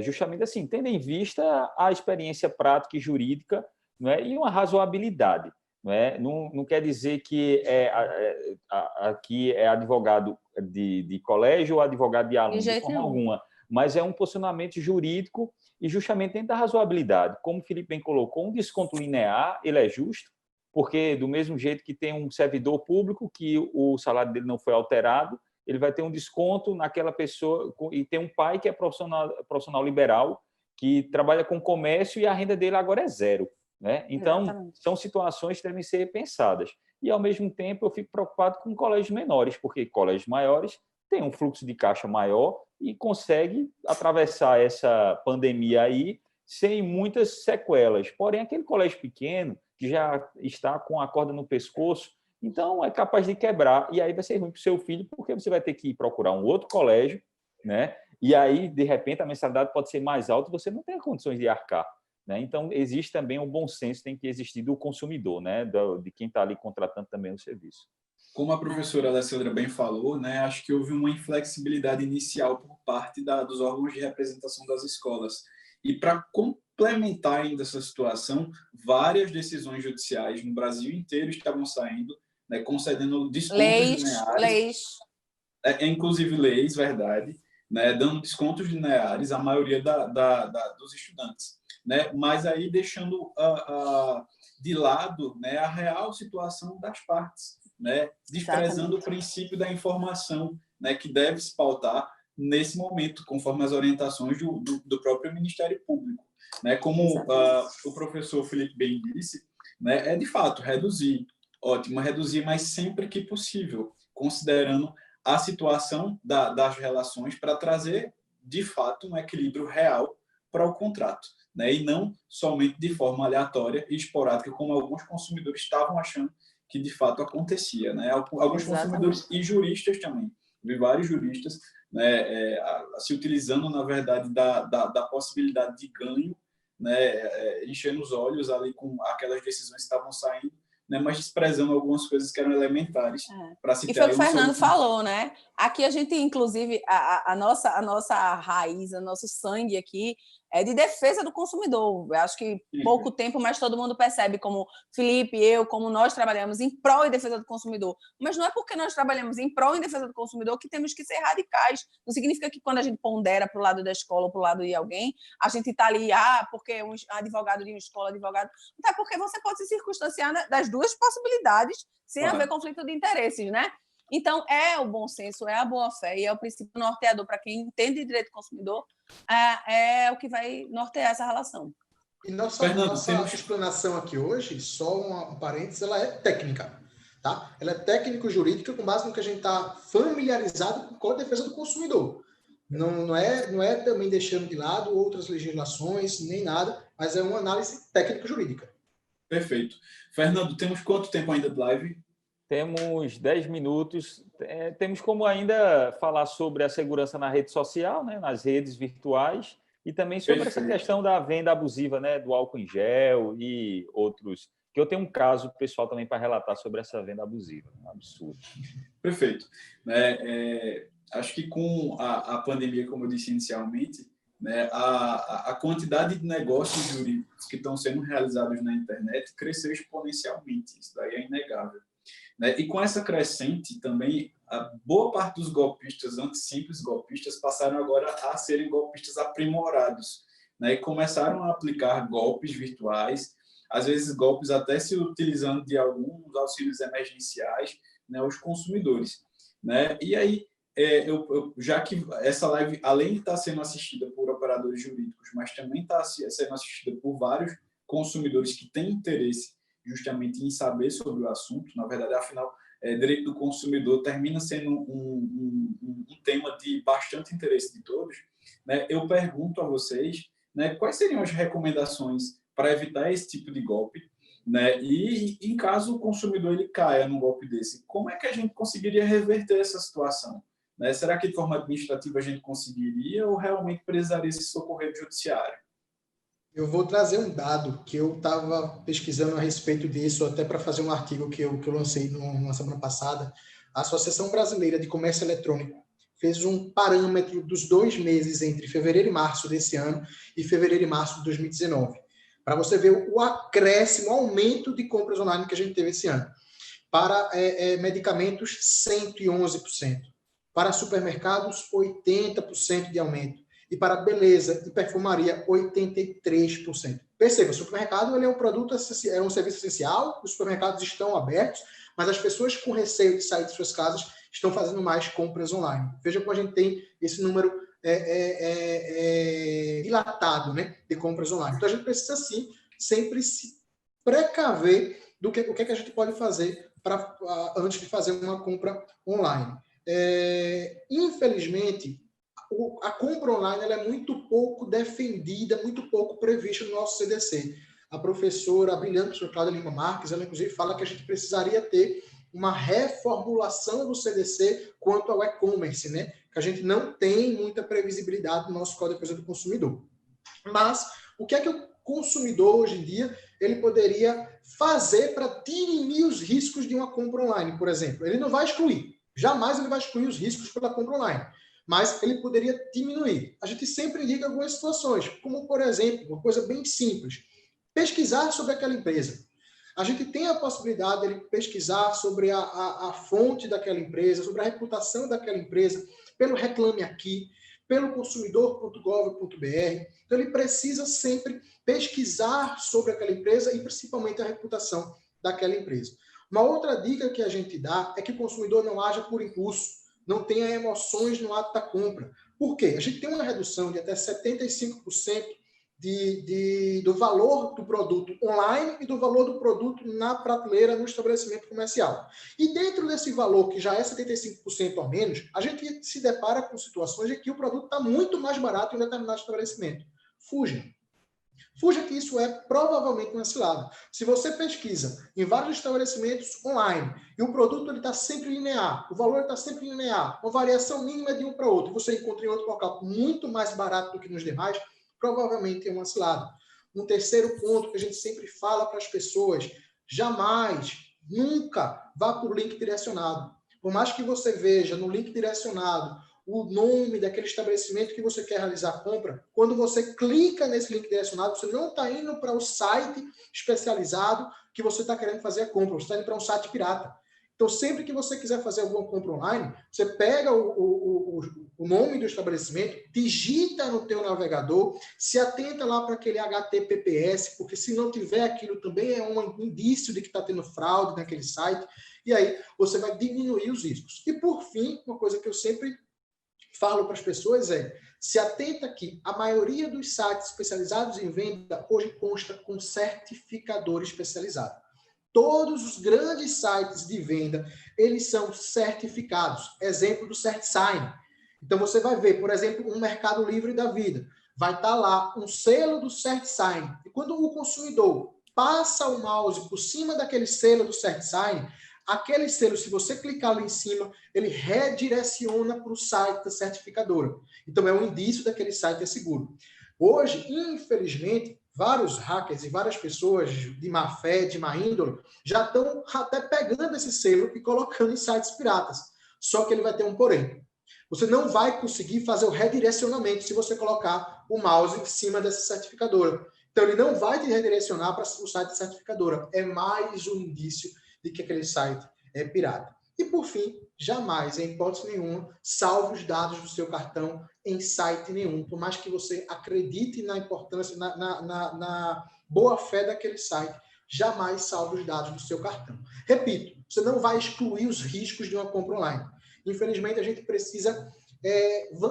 justamente assim, tendo em vista a experiência prática e jurídica, não é? E uma razoabilidade. Não quer dizer que aqui é advogado de colégio ou advogado de aluno, de forma alguma, mas é um posicionamento jurídico e justamente dentro da razoabilidade. Como o Felipe bem colocou, um desconto linear, ele é justo, porque do mesmo jeito que tem um servidor público que o salário dele não foi alterado, ele vai ter um desconto naquela pessoa, e tem um pai que é profissional liberal, que trabalha com comércio e a renda dele agora é zero. Né? Então, exatamente, são situações que devem ser pensadas. E, ao mesmo tempo, eu fico preocupado com colégios menores, porque colégios maiores têm um fluxo de caixa maior e conseguem atravessar essa pandemia aí sem muitas sequelas. Porém, aquele colégio pequeno, que já está com a corda no pescoço, então é capaz de quebrar. E aí vai ser ruim para o seu filho, porque você vai ter que ir procurar um outro colégio, né? E aí, de repente, a mensalidade pode ser mais alta e você não tem condições de arcar. Né? Então, existe também um bom senso, tem que existir do consumidor, né? De quem está ali contratando também o serviço. Como a professora Alessandra bem falou, né, acho que houve uma inflexibilidade inicial por parte dos órgãos de representação das escolas. E para complementar ainda essa situação, várias decisões judiciais no Brasil inteiro estavam saindo, né, concedendo descontos lineares. Inclusive leis, verdade, né, dando descontos lineares à maioria dos estudantes. Né? Mas aí deixando de lado, né, a real situação das partes, né? Desprezando o princípio da informação, né, que deve se pautar nesse momento, conforme as orientações do próprio Ministério Público. Né? Como o professor Felipe bem disse, né, de fato reduzir, mas sempre que possível, considerando a situação das relações para trazer, de fato, um equilíbrio real para o contrato. Né, e não somente de forma aleatória e esporádica, como alguns consumidores estavam achando que de fato acontecia. Né? Alguns consumidores e juristas também. Vi vários juristas, né, se utilizando, na verdade, da possibilidade de ganho, né, enchendo os olhos ali com aquelas decisões que estavam saindo, né, mas desprezando algumas coisas que eram elementares para se ter. E foi o que o Fernando falou, né? Aqui a gente, inclusive, a nossa raiz, o nosso sangue aqui é de defesa do consumidor. Eu acho que pouco tempo, mas todo mundo percebe, como Felipe, eu, como nós trabalhamos em prol e defesa do consumidor. Mas não é porque nós trabalhamos em prol e defesa do consumidor que temos que ser radicais. Não significa que quando a gente pondera para o lado da escola ou para o lado de alguém, a gente está ali, porque um advogado de uma escola, advogado... Até porque você pode se circunstanciar das duas possibilidades sem haver conflito de interesses, né? Então, é o bom senso, é a boa-fé e é o princípio norteador para quem entende de direito do consumidor, é o que vai nortear essa relação. E nossa explanação aqui hoje, só um parênteses, ela é técnica, tá? Ela é técnico-jurídica com base no que a gente está familiarizado com a defesa do consumidor. Não é também deixando de lado outras legislações, nem nada, mas é uma análise técnico-jurídica. Perfeito. Fernando, temos quanto tempo ainda de live? Temos 10 minutos. Temos como ainda falar sobre a segurança na rede social, né, nas redes virtuais, e também sobre essa questão da venda abusiva, né, do álcool em gel e outros que eu tenho um caso pessoal também para relatar sobre essa venda abusiva. Um absurdo. Perfeito. Acho que com a pandemia, como eu disse inicialmente, né, a quantidade de negócios jurídicos que estão sendo realizados na internet cresceu exponencialmente. Isso daí é inegável. Né? E com essa crescente também, a boa parte dos golpistas, antes simples golpistas, passaram agora a serem golpistas aprimorados, né? E começaram a aplicar golpes virtuais, às vezes golpes até se utilizando de alguns auxílios emergenciais, né, aos consumidores. Né? E aí, já que essa live, além de estar sendo assistida por operadores jurídicos, mas também está sendo assistida por vários consumidores que têm interesse justamente em saber sobre o assunto, na verdade, afinal, direito do consumidor termina sendo um tema de bastante interesse de todos, né? Eu pergunto a vocês, né, quais seriam as recomendações para evitar esse tipo de golpe, né? E em caso o consumidor ele caia num golpe desse, como é que a gente conseguiria reverter essa situação? Né? Será que de forma administrativa a gente conseguiria ou realmente precisaria se socorrer do judiciário? Eu vou trazer um dado que eu estava pesquisando a respeito disso, até para fazer um artigo que eu lancei na semana passada. A Associação Brasileira de Comércio Eletrônico fez um parâmetro dos 2 meses entre fevereiro e março desse ano e fevereiro e março de 2019, para você ver o acréscimo, o aumento de compras online que a gente teve esse ano. Para medicamentos, 111%. Para supermercados, 80% de aumento. E para beleza e perfumaria, 83%. Perceba, o supermercado ele é um produto, é um serviço essencial, os supermercados estão abertos, mas as pessoas com receio de sair de suas casas estão fazendo mais compras online. Veja como a gente tem esse número dilatado, né, de compras online. Então a gente precisa, sim, sempre se precaver do que, o que a gente pode fazer antes de fazer uma compra online. Infelizmente, a compra online ela é muito pouco defendida, muito pouco prevista no nosso CDC. A professora, a brilhante professora Cláudia Lima Marques, ela inclusive fala que a gente precisaria ter uma reformulação do CDC quanto ao e-commerce, né? Que a gente não tem muita previsibilidade no nosso Código de Defesa do Consumidor. Mas o que é que o consumidor hoje em dia ele poderia fazer para dirimir os riscos de uma compra online, por exemplo? Ele não vai excluir, jamais ele vai excluir os riscos pela compra online, mas ele poderia diminuir. A gente sempre indica algumas situações, como, por exemplo, uma coisa bem simples, pesquisar sobre aquela empresa. A gente tem a possibilidade de pesquisar sobre a fonte daquela empresa, sobre a reputação daquela empresa, pelo Reclame Aqui, pelo consumidor.gov.br. Então, ele precisa sempre pesquisar sobre aquela empresa e, principalmente, a reputação daquela empresa. Uma outra dica que a gente dá é que o consumidor não haja por impulso, não tenha emoções no ato da compra. Por quê? A gente tem uma redução de até 75% do valor do produto online e do valor do produto na prateleira no estabelecimento comercial. E dentro desse valor, que já é 75% ou menos, a gente se depara com situações em que o produto está muito mais barato em um determinado estabelecimento. Fuja. Fuja que isso é provavelmente uma cilada. Se você pesquisa em vários estabelecimentos online e o produto está sempre linear, o valor está sempre linear, uma variação mínima de um para outro, você encontra em outro local muito mais barato do que nos demais, provavelmente é uma cilada. Um terceiro ponto que a gente sempre fala para as pessoas, jamais, nunca vá por link direcionado. Por mais que você veja no link direcionado o nome daquele estabelecimento que você quer realizar a compra, quando você clica nesse link direcionado, você não está indo para o site especializado que você está querendo fazer a compra, você está indo para um site pirata. Então, sempre que você quiser fazer alguma compra online, você pega o nome do estabelecimento, digita no teu navegador, se atenta lá para aquele HTTPS, porque se não tiver aquilo também é um indício de que está tendo fraude naquele site, e aí você vai diminuir os riscos. E, por fim, uma coisa que eu sempre falo para as pessoas se atenta que a maioria dos sites especializados em venda hoje consta com certificador especializado. Todos os grandes sites de venda, eles são certificados. Exemplo do CertSign. Então, você vai ver, por exemplo, um Mercado Livre da vida. Vai estar lá um selo do CertSign. E quando o consumidor passa o mouse por cima daquele selo do CertSign, aquele selo, se você clicar lá em cima, ele redireciona para o site da certificadora. Então, é um indício daquele site é seguro. Hoje, infelizmente, vários hackers e várias pessoas de má fé, de má índole, já estão até pegando esse selo e colocando em sites piratas. Só que ele vai ter um porém. Você não vai conseguir fazer o redirecionamento se você colocar o mouse em cima dessa certificadora. Então, ele não vai te redirecionar para o site da certificadora. É mais um indício de que aquele site é pirata. E, por fim, jamais, em hipótese nenhuma, salve os dados do seu cartão em site nenhum. Por mais que você acredite na importância, na boa-fé daquele site, jamais salve os dados do seu cartão. Repito, você não vai excluir os riscos de uma compra online. Infelizmente, a gente precisa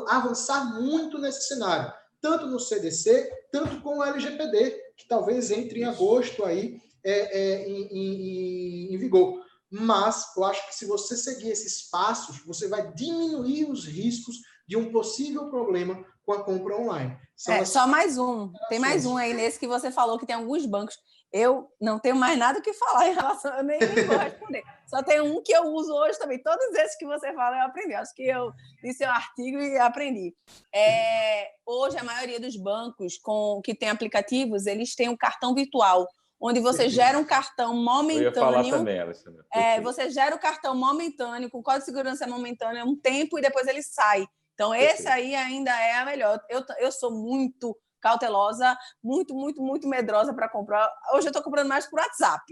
avançar muito nesse cenário, tanto no CDC, tanto com o LGPD, que talvez entre em agosto aí, em vigor. Mas eu acho que se você seguir esses passos, você vai diminuir os riscos de um possível problema com a compra online. Só mais um. Tem mais um aí nesse que você falou que tem alguns bancos. Eu não tenho mais nada o que falar em relação, eu nem vou responder. Só tem um que eu uso hoje também. Todos esses que você fala, eu aprendi. Acho que eu li seu artigo e aprendi. Hoje, a maioria dos bancos que tem aplicativos, eles têm um cartão virtual, onde você gera um cartão momentâneo. Eu ia falar também, Alessandra. Você gera o cartão momentâneo, com código de segurança momentâneo, um tempo, e depois ele sai. Então, esse aí ainda é a melhor. Eu sou muito cautelosa, muito medrosa para comprar. Hoje eu estou comprando mais por WhatsApp,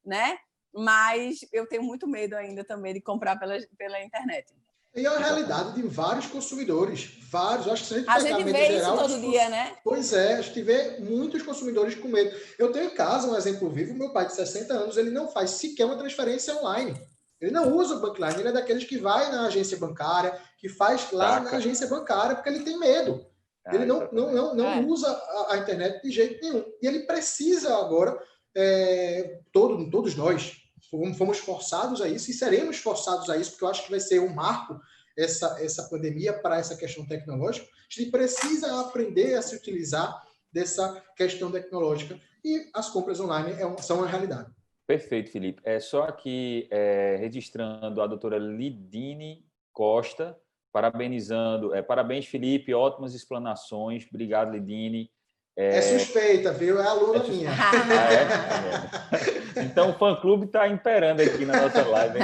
né? Mas eu tenho muito medo ainda também de comprar pela internet. E é a realidade de vários consumidores. Vários. Acho que se a gente vê geral, isso todo dia, né? Pois é, a gente vê muitos consumidores com medo. Eu tenho em casa um exemplo vivo, meu pai de 60 anos, ele não faz sequer uma transferência online. Ele não usa o Bankline, ele é daqueles que vai na agência bancária, que faz lá na agência bancária, porque ele tem medo. Ele não usa a internet de jeito nenhum. E ele precisa agora, todos nós fomos forçados a isso e seremos forçados a isso, porque eu acho que vai ser um marco essa pandemia para essa questão tecnológica. A gente precisa aprender a se utilizar dessa questão tecnológica e as compras online são uma realidade. Perfeito, Felipe. Só aqui registrando a doutora Lidine Costa, parabenizando. Parabéns, Felipe, ótimas explanações. Obrigado, Lidine. Suspeita, viu? É aluna minha. Então, o fã-clube está imperando aqui na nossa live.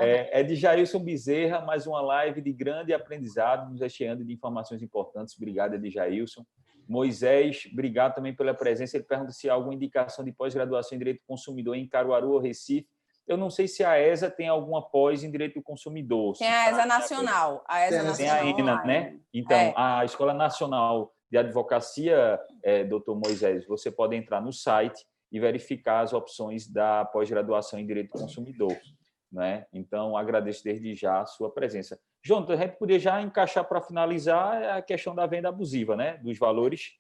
É de Jailson Bezerra, mais uma live de grande aprendizado, nos recheando de informações importantes. Obrigado, é de Jailson. Moisés, obrigado também pela presença. Ele pergunta se há alguma indicação de pós-graduação em Direito do Consumidor em Caruaru ou Recife. Eu não sei se a ESA tem alguma pós em Direito do Consumidor. Tem a ESA Nacional. Tem a ENA, né? Então, a Escola Nacional de Advocacia, doutor Moisés, você pode entrar no site e verificar as opções da pós-graduação em Direito do Consumidor. Né? Então, agradeço desde já a sua presença. Jonathan, a gente poderia já encaixar para finalizar a questão da venda abusiva, né? Dos valores.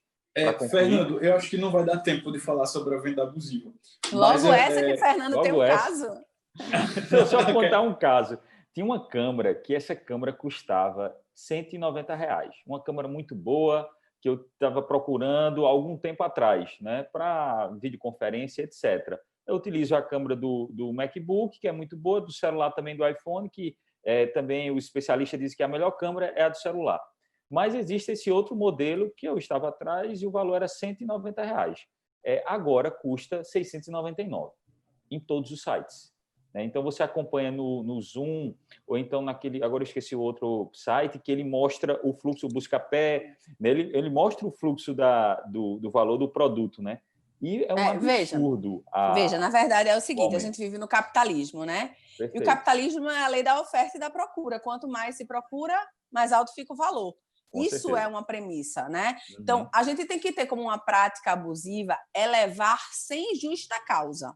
Fernando, eu acho que não vai dar tempo de falar sobre a venda abusiva. Logo essa que o Fernando tem um caso. Deixa eu só contar um caso. Tinha uma câmera que essa câmera custava R$190. Uma câmera muito boa, que eu estava procurando há algum tempo atrás, né? Para videoconferência, etc. Eu utilizo a câmera do MacBook, que é muito boa, do celular também, do iPhone, que também o especialista diz que a melhor câmera é a do celular. Mas existe esse outro modelo que eu estava atrás e o valor era R$190. Agora custa R$699 em todos os sites. Então, você acompanha no Zoom, ou então naquele... Agora eu esqueci o outro site, que ele mostra o fluxo, o Buscapé, né? Ele mostra o fluxo do valor do produto, né? E é um absurdo. Veja, na verdade é o seguinte, a gente vive no capitalismo, né? Perfeito. E o capitalismo é a lei da oferta e da procura. Quanto mais se procura, mais alto fica o valor. Isso é uma premissa, né? Uhum. Então, a gente tem que ter como uma prática abusiva elevar sem justa causa,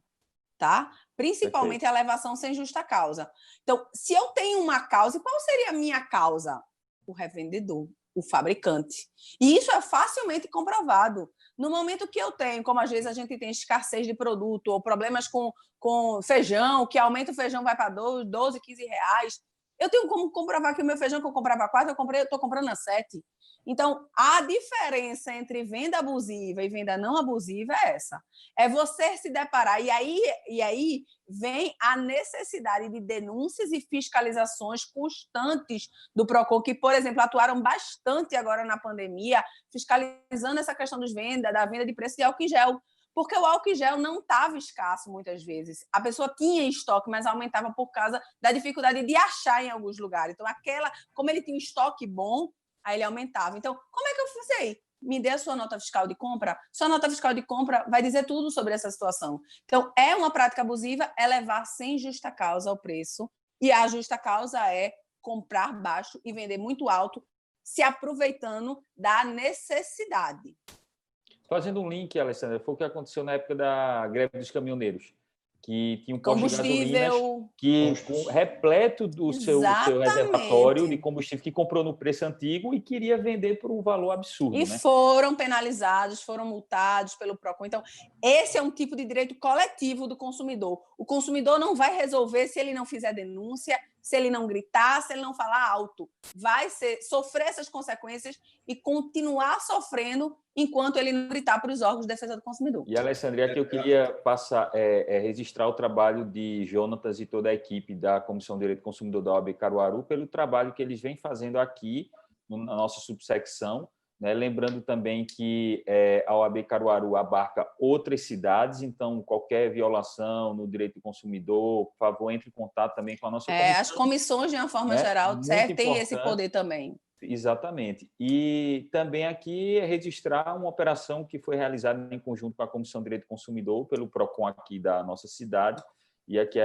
tá? Principalmente a elevação sem justa causa. Então, se eu tenho uma causa, qual seria a minha causa? O revendedor, o fabricante. E isso é facilmente comprovado. No momento que eu tenho, como às vezes a gente tem escassez de produto ou problemas com feijão, que aumenta o feijão, vai para 12, 15 reais, Eu tenho como comprovar que o meu feijão que eu comprava 4, eu estou comprando a 7. Então, a diferença entre venda abusiva e venda não abusiva é essa. É você se deparar. E aí vem a necessidade de denúncias e fiscalizações constantes do PROCON, que, por exemplo, atuaram bastante agora na pandemia, fiscalizando essa questão da venda de preço de álcool em gel. Porque o álcool em gel não estava escasso muitas vezes. A pessoa tinha estoque, mas aumentava por causa da dificuldade de achar em alguns lugares. Então, como ele tinha um estoque bom, aí ele aumentava. Então, como é que eu fiz aí? Me dê a sua nota fiscal de compra. Sua nota fiscal de compra vai dizer tudo sobre essa situação. Então, é uma prática abusiva elevar sem justa causa o preço. E a justa causa é comprar baixo e vender muito alto, se aproveitando da necessidade. Fazendo um link, Alessandra, foi o que aconteceu na época da greve dos caminhoneiros, que tinha um posto de gasolinas que repleto do seu reservatório de combustível que comprou no preço antigo e queria vender por um valor absurdo. E foram penalizados, foram multados pelo PROCON. Então, esse é um tipo de direito coletivo do consumidor. O consumidor não vai resolver se ele não fizer denúncia, se ele não gritar, se ele não falar alto. Vai sofrer essas consequências e continuar sofrendo enquanto ele não gritar para os órgãos de defesa do consumidor. E, Alessandra, aqui eu queria registrar o trabalho de Jonatas e toda a equipe da Comissão de Direito do Consumidor da OAB Caruaru pelo trabalho que eles vêm fazendo aqui na nossa subsecção, né? Lembrando também que a OAB Caruaru abarca outras cidades, então qualquer violação no direito do consumidor, por favor, entre em contato também com a nossa comissão. As comissões, de uma forma geral, têm esse poder também. Exatamente. E também aqui registrar uma operação que foi realizada em conjunto com a Comissão de Direito do Consumidor, pelo PROCON aqui da nossa cidade. E aqui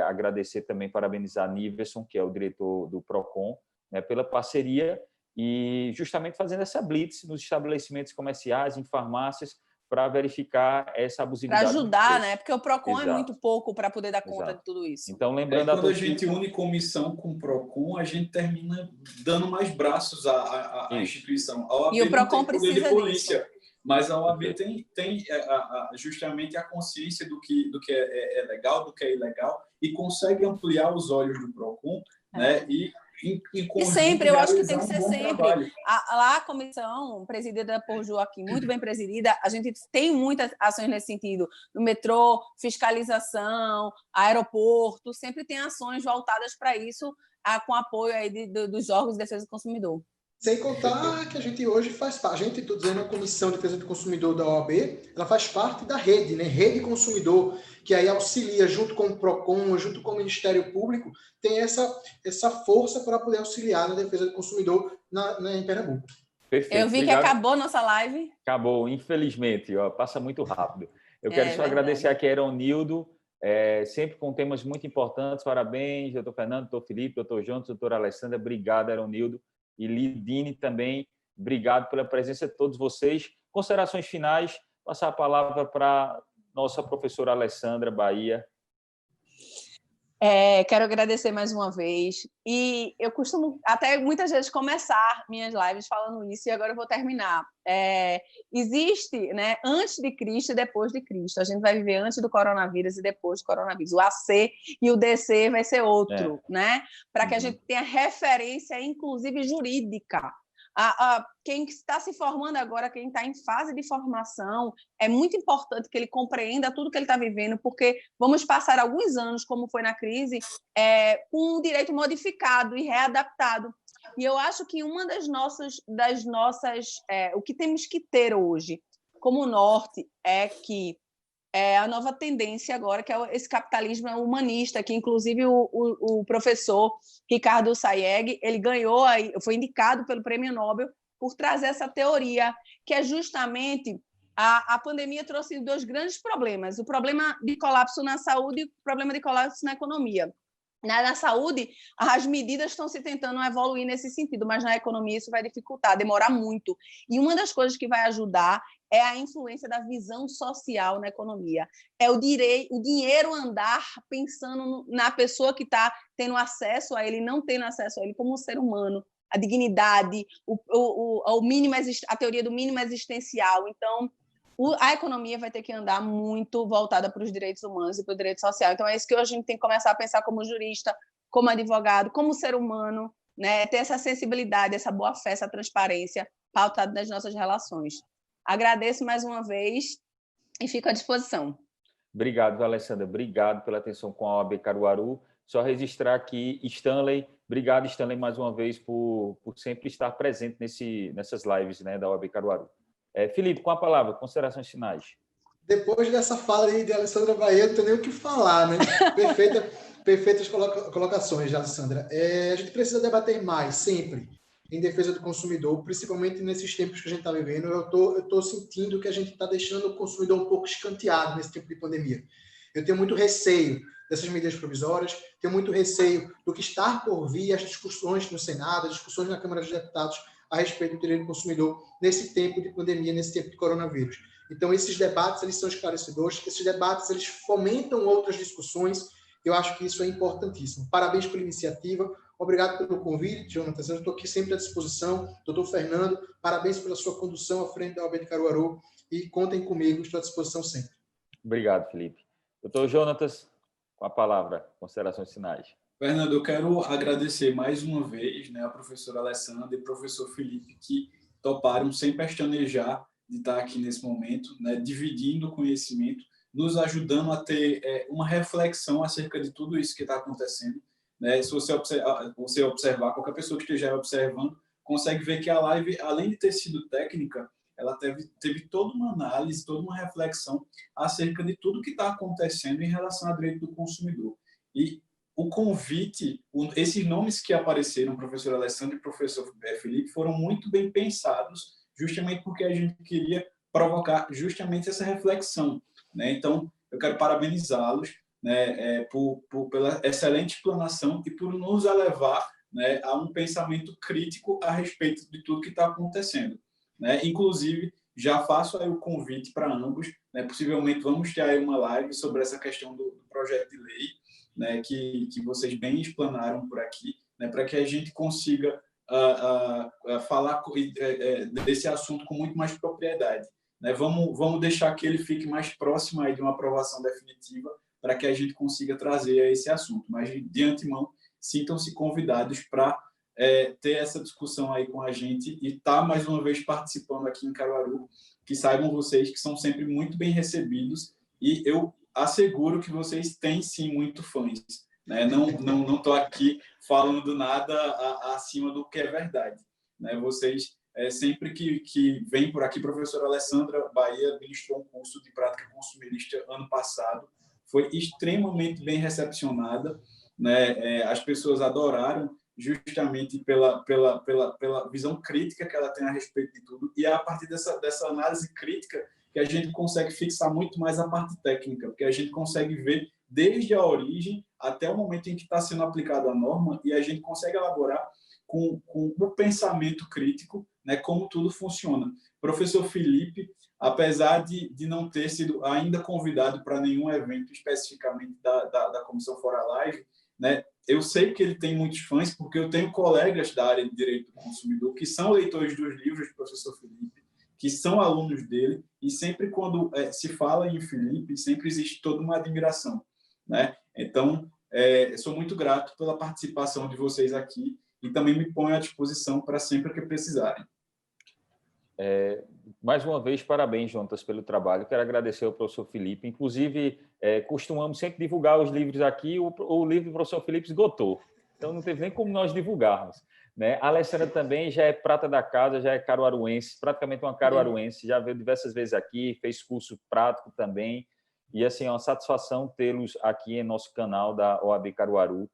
agradecer também, parabenizar a Niverson, que é o diretor do PROCON, né, pela parceria e justamente fazendo essa blitz nos estabelecimentos comerciais, em farmácias, para verificar essa abusividade. Para ajudar, né? Porque o PROCON é muito pouco para poder dar conta de tudo isso. Então, lembrando quando a gente une comissão com o PROCON, a gente termina dando mais braços à instituição. A OAB e o PROCON não tem poder precisa de polícia, disso. Mas a OAB tem justamente a consciência do que é legal, do que é ilegal, e consegue ampliar os olhos do PROCON, né? E sempre, eu acho que tem que ser sempre. Lá a comissão, presidida por Joaquim, muito bem presidida, a gente tem muitas ações nesse sentido. No metrô, fiscalização, aeroporto, sempre tem ações voltadas para isso, com apoio aí dos órgãos de defesa do consumidor. Sem contar que a gente hoje faz parte, estou dizendo, a Comissão de Defesa do Consumidor da OAB, ela faz parte da rede, né? Rede Consumidor, que aí auxilia, junto com o PROCON, junto com o Ministério Público, tem essa força para poder auxiliar na defesa do consumidor em Pernambuco. Perfeito. Eu vi Obrigado. Que acabou nossa live. Acabou, infelizmente, passa muito rápido. Eu quero só agradecer aqui a Eronildo, sempre com temas muito importantes. Parabéns, doutor Fernando, doutor Felipe, doutor Jonas, doutora Alessandra. Obrigado, Eronildo. E Lidine também, obrigado pela presença de todos vocês. Considerações finais, passar a palavra para nossa professora Alessandra Bahia. Quero agradecer mais uma vez. E eu costumo até muitas vezes começar minhas lives falando isso, e agora eu vou terminar. Existe, né, antes de Cristo e depois de Cristo. A gente vai viver antes do coronavírus e depois do coronavírus. O AC e o DC vai ser outro, né? Para que a gente tenha referência, inclusive jurídica. Quem está se formando agora, quem está em fase de formação, é muito importante que ele compreenda tudo que ele está vivendo, porque vamos passar alguns anos, como foi na crise, com um direito modificado e readaptado. E eu acho que uma das nossas o que temos que ter hoje, como norte, é que a nova tendência agora, que é esse capitalismo humanista, que inclusive o professor Ricardo Sayegh, ele foi indicado pelo Prêmio Nobel por trazer essa teoria, que é justamente a pandemia trouxe dois grandes problemas: o problema de colapso na saúde e o problema de colapso na economia. Na saúde, as medidas estão se tentando evoluir nesse sentido, mas na economia isso vai dificultar, demorar muito. E uma das coisas que vai ajudar é a influência da visão social na economia. É o dinheiro andar pensando na pessoa que está tendo acesso a ele, não tendo acesso a ele, como um ser humano, a dignidade, a teoria do mínimo existencial. Então, a economia vai ter que andar muito voltada para os direitos humanos e para o direito social. Então, é isso que a gente tem que começar a pensar como jurista, como advogado, como ser humano, né? Ter essa sensibilidade, essa boa-fé, essa transparência pautada nas nossas relações. Agradeço mais uma vez e fico à disposição. Obrigado, Alessandra. Obrigado pela atenção com a OAB Caruaru. Só registrar aqui, Stanley. Obrigado, Stanley, mais uma vez, por sempre estar presente nessas lives, né, da OAB Caruaru. Felipe, com a palavra, considerações finais. Depois dessa fala aí de Alessandra Bahia, não tem nem o que falar, né? Perfeitas colocações, Alessandra. A gente precisa debater mais, sempre, em defesa do consumidor, principalmente nesses tempos que a gente está vivendo. Eu estou sentindo que a gente está deixando o consumidor um pouco escanteado nesse tempo de pandemia. Eu tenho muito receio dessas medidas provisórias, tenho muito receio do que está por vir, as discussões no Senado, as discussões na Câmara dos Deputados a respeito do direito do consumidor nesse tempo de pandemia, nesse tempo de coronavírus. Então, esses debates, eles são esclarecedores, esses debates, eles fomentam outras discussões. Eu acho que isso é importantíssimo. Parabéns pela iniciativa, obrigado pelo convite, Jonatas. Eu estou aqui sempre à disposição. Doutor Fernando, parabéns pela sua condução à frente da OAB de Caruaru e contem comigo, estou à disposição sempre. Obrigado, Felipe. Doutor Jonatas, com a palavra, considerações finais. Fernando, eu quero agradecer mais uma vez, né, a professora Alessandra e o professor Felipe, que toparam sem pestanejar de estar aqui nesse momento, né, dividindo o conhecimento, nos ajudando a ter uma reflexão acerca de tudo isso que está acontecendo. Né? Se você observar, qualquer pessoa que esteja observando, consegue ver que a live, além de ter sido técnica, ela teve toda uma análise, toda uma reflexão acerca de tudo que está acontecendo em relação ao direito do consumidor. E o convite, esses nomes que apareceram, professor Alessandro e professor Felipe, foram muito bem pensados, justamente porque a gente queria provocar justamente essa reflexão. Né? Então, eu quero parabenizá-los, né, pela excelente explanação e por nos levar, né, a um pensamento crítico a respeito de tudo que está acontecendo. Né? Inclusive, já faço aí o convite para ambos, né? Possivelmente vamos ter aí uma live sobre essa questão do projeto de lei, né, que vocês bem explanaram por aqui, né, para que a gente consiga falar desse assunto com muito mais propriedade. Né? Vamos deixar que ele fique mais próximo aí de uma aprovação definitiva para que a gente consiga trazer esse assunto. Mas, de antemão, sintam-se convidados para ter essa discussão aí com a gente e estar, mais uma vez, participando aqui em Caruaru, que saibam vocês que são sempre muito bem recebidos e eu asseguro que vocês têm, sim, muito fãs. Né? Não estou aqui falando nada acima do que é verdade. Né? Vocês, sempre que vêm por aqui, professora Alessandra Bahia ministrou um curso de prática consumerista ano passado, foi extremamente bem recepcionada, né? As pessoas adoraram, justamente pela visão crítica que ela tem a respeito de tudo, e é a partir dessa análise crítica que a gente consegue fixar muito mais a parte técnica, porque a gente consegue ver desde a origem até o momento em que está sendo aplicada a norma, e a gente consegue elaborar com o pensamento crítico, né, como tudo funciona. Professor Felipe, apesar de não ter sido ainda convidado para nenhum evento especificamente da Comissão Fora Live, né, eu sei que ele tem muitos fãs, porque eu tenho colegas da área de Direito do Consumidor que são leitores dos livros do professor Felipe, que são alunos dele, e sempre quando se fala em Felipe, sempre existe toda uma admiração. Né? Então, sou muito grato pela participação de vocês aqui e também me ponho à disposição para sempre que precisarem. Mais uma vez, parabéns, Jonatas, pelo trabalho. Quero agradecer ao professor Felipe. Inclusive, costumamos sempre divulgar os livros aqui. O livro do professor Felipe esgotou, então não teve nem como nós divulgarmos. Né? A Alessandra também já é prata da casa, já é caruaruense, praticamente uma caruaruense, já veio diversas vezes aqui, fez curso prático também. E, assim, é uma satisfação tê-los aqui em nosso canal da OAB Caruaru.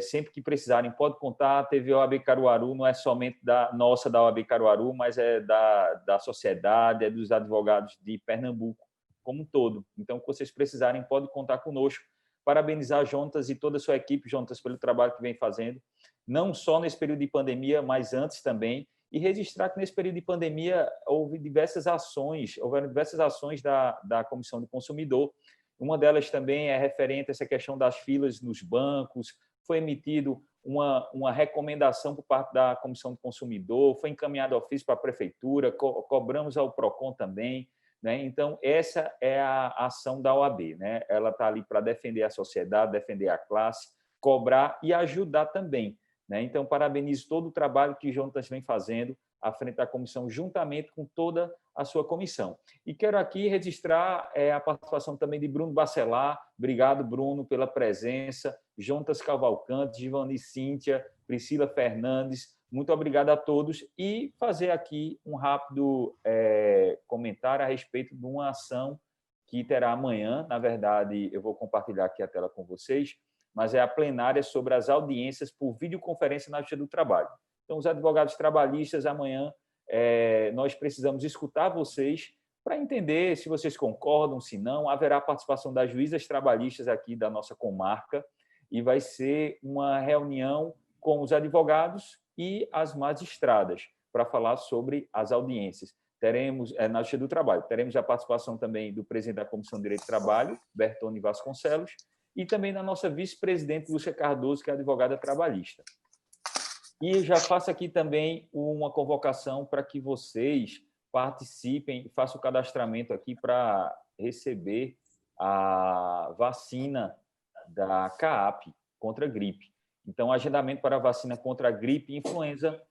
Sempre que precisarem, pode contar. A TV OAB Caruaru não é somente da OAB Caruaru, mas é da sociedade, é dos advogados de Pernambuco como um todo. Então, se vocês precisarem, pode contar conosco. Parabenizar Jonatas e toda a sua equipe, Jonatas, pelo trabalho que vem fazendo, não só nesse período de pandemia, mas antes também, e registrar que nesse período de pandemia houveram diversas ações da Comissão do Consumidor. Uma delas também é referente a essa questão das filas nos bancos. Foi emitido uma recomendação por parte da Comissão do Consumidor, foi encaminhado ofício para a Prefeitura, cobramos ao PROCON também. Né? Então, essa é a ação da OAB. Né? Ela está ali para defender a sociedade, defender a classe, cobrar e ajudar também, né? Então, parabenizo todo o trabalho que o Jonatas vem fazendo à frente da comissão, juntamente com toda a sua comissão. E quero aqui registrar a participação também de Bruno Bacelar. Obrigado, Bruno, pela presença. Jonatas Cavalcante, Givani Cíntia, Priscila Fernandes, muito obrigado a todos. E fazer aqui um rápido comentário a respeito de uma ação que terá amanhã. Na verdade, eu vou compartilhar aqui a tela com vocês, mas é a plenária sobre as audiências por videoconferência na Justiça do Trabalho. Então, os advogados trabalhistas, amanhã, nós precisamos escutar vocês para entender se vocês concordam, se não. Haverá participação das juízas trabalhistas aqui da nossa comarca e vai ser uma reunião com os advogados e as magistradas para falar sobre as audiências. Teremos, na Justiça do Trabalho, teremos a participação também do presidente da Comissão de Direito do Trabalho, Bertone Vasconcelos, e também da nossa vice-presidente, Lúcia Cardoso, que é advogada trabalhista. E já faço aqui também uma convocação para que vocês participem, façam o cadastramento aqui para receber a vacina da CAAP contra a gripe. Então, agendamento para a vacina contra a gripe e influenza,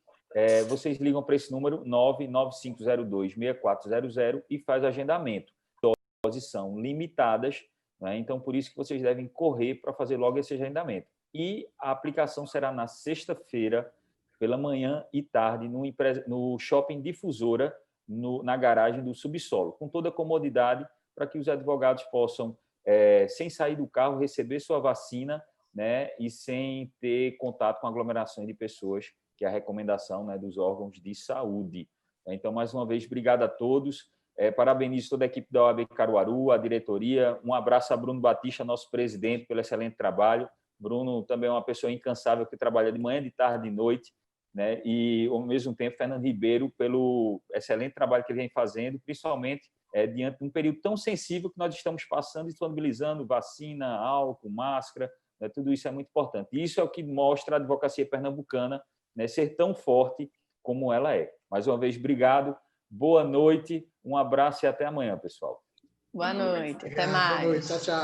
vocês ligam para esse número 99502-6400 e faz o agendamento. Doses são limitadas, né? Então, por isso que vocês devem correr para fazer logo esse agendamento. E a aplicação será na sexta-feira, pela manhã e tarde, no Shopping Difusora, na garagem do subsolo, com toda a comodidade para que os advogados possam, sem sair do carro, receber sua vacina, né, e sem ter contato com aglomerações de pessoas, que é a recomendação, né, dos órgãos de saúde. Então, mais uma vez, obrigado a todos. Parabenizo toda a equipe da OAB Caruaru, a diretoria. Um abraço a Bruno Batista, nosso presidente, pelo excelente trabalho. Bruno também é uma pessoa incansável que trabalha de manhã, de tarde, de noite, né? E, ao mesmo tempo, Fernando Ribeiro, pelo excelente trabalho que ele vem fazendo, principalmente diante de um período tão sensível que nós estamos passando, disponibilizando vacina, álcool, máscara, né? Tudo isso é muito importante. E isso é o que mostra a advocacia pernambucana, né, ser tão forte como ela é. Mais uma vez, obrigado, boa noite, um abraço e até amanhã, pessoal. Boa noite, até Obrigado, mais. boa noite, tchau, tchau.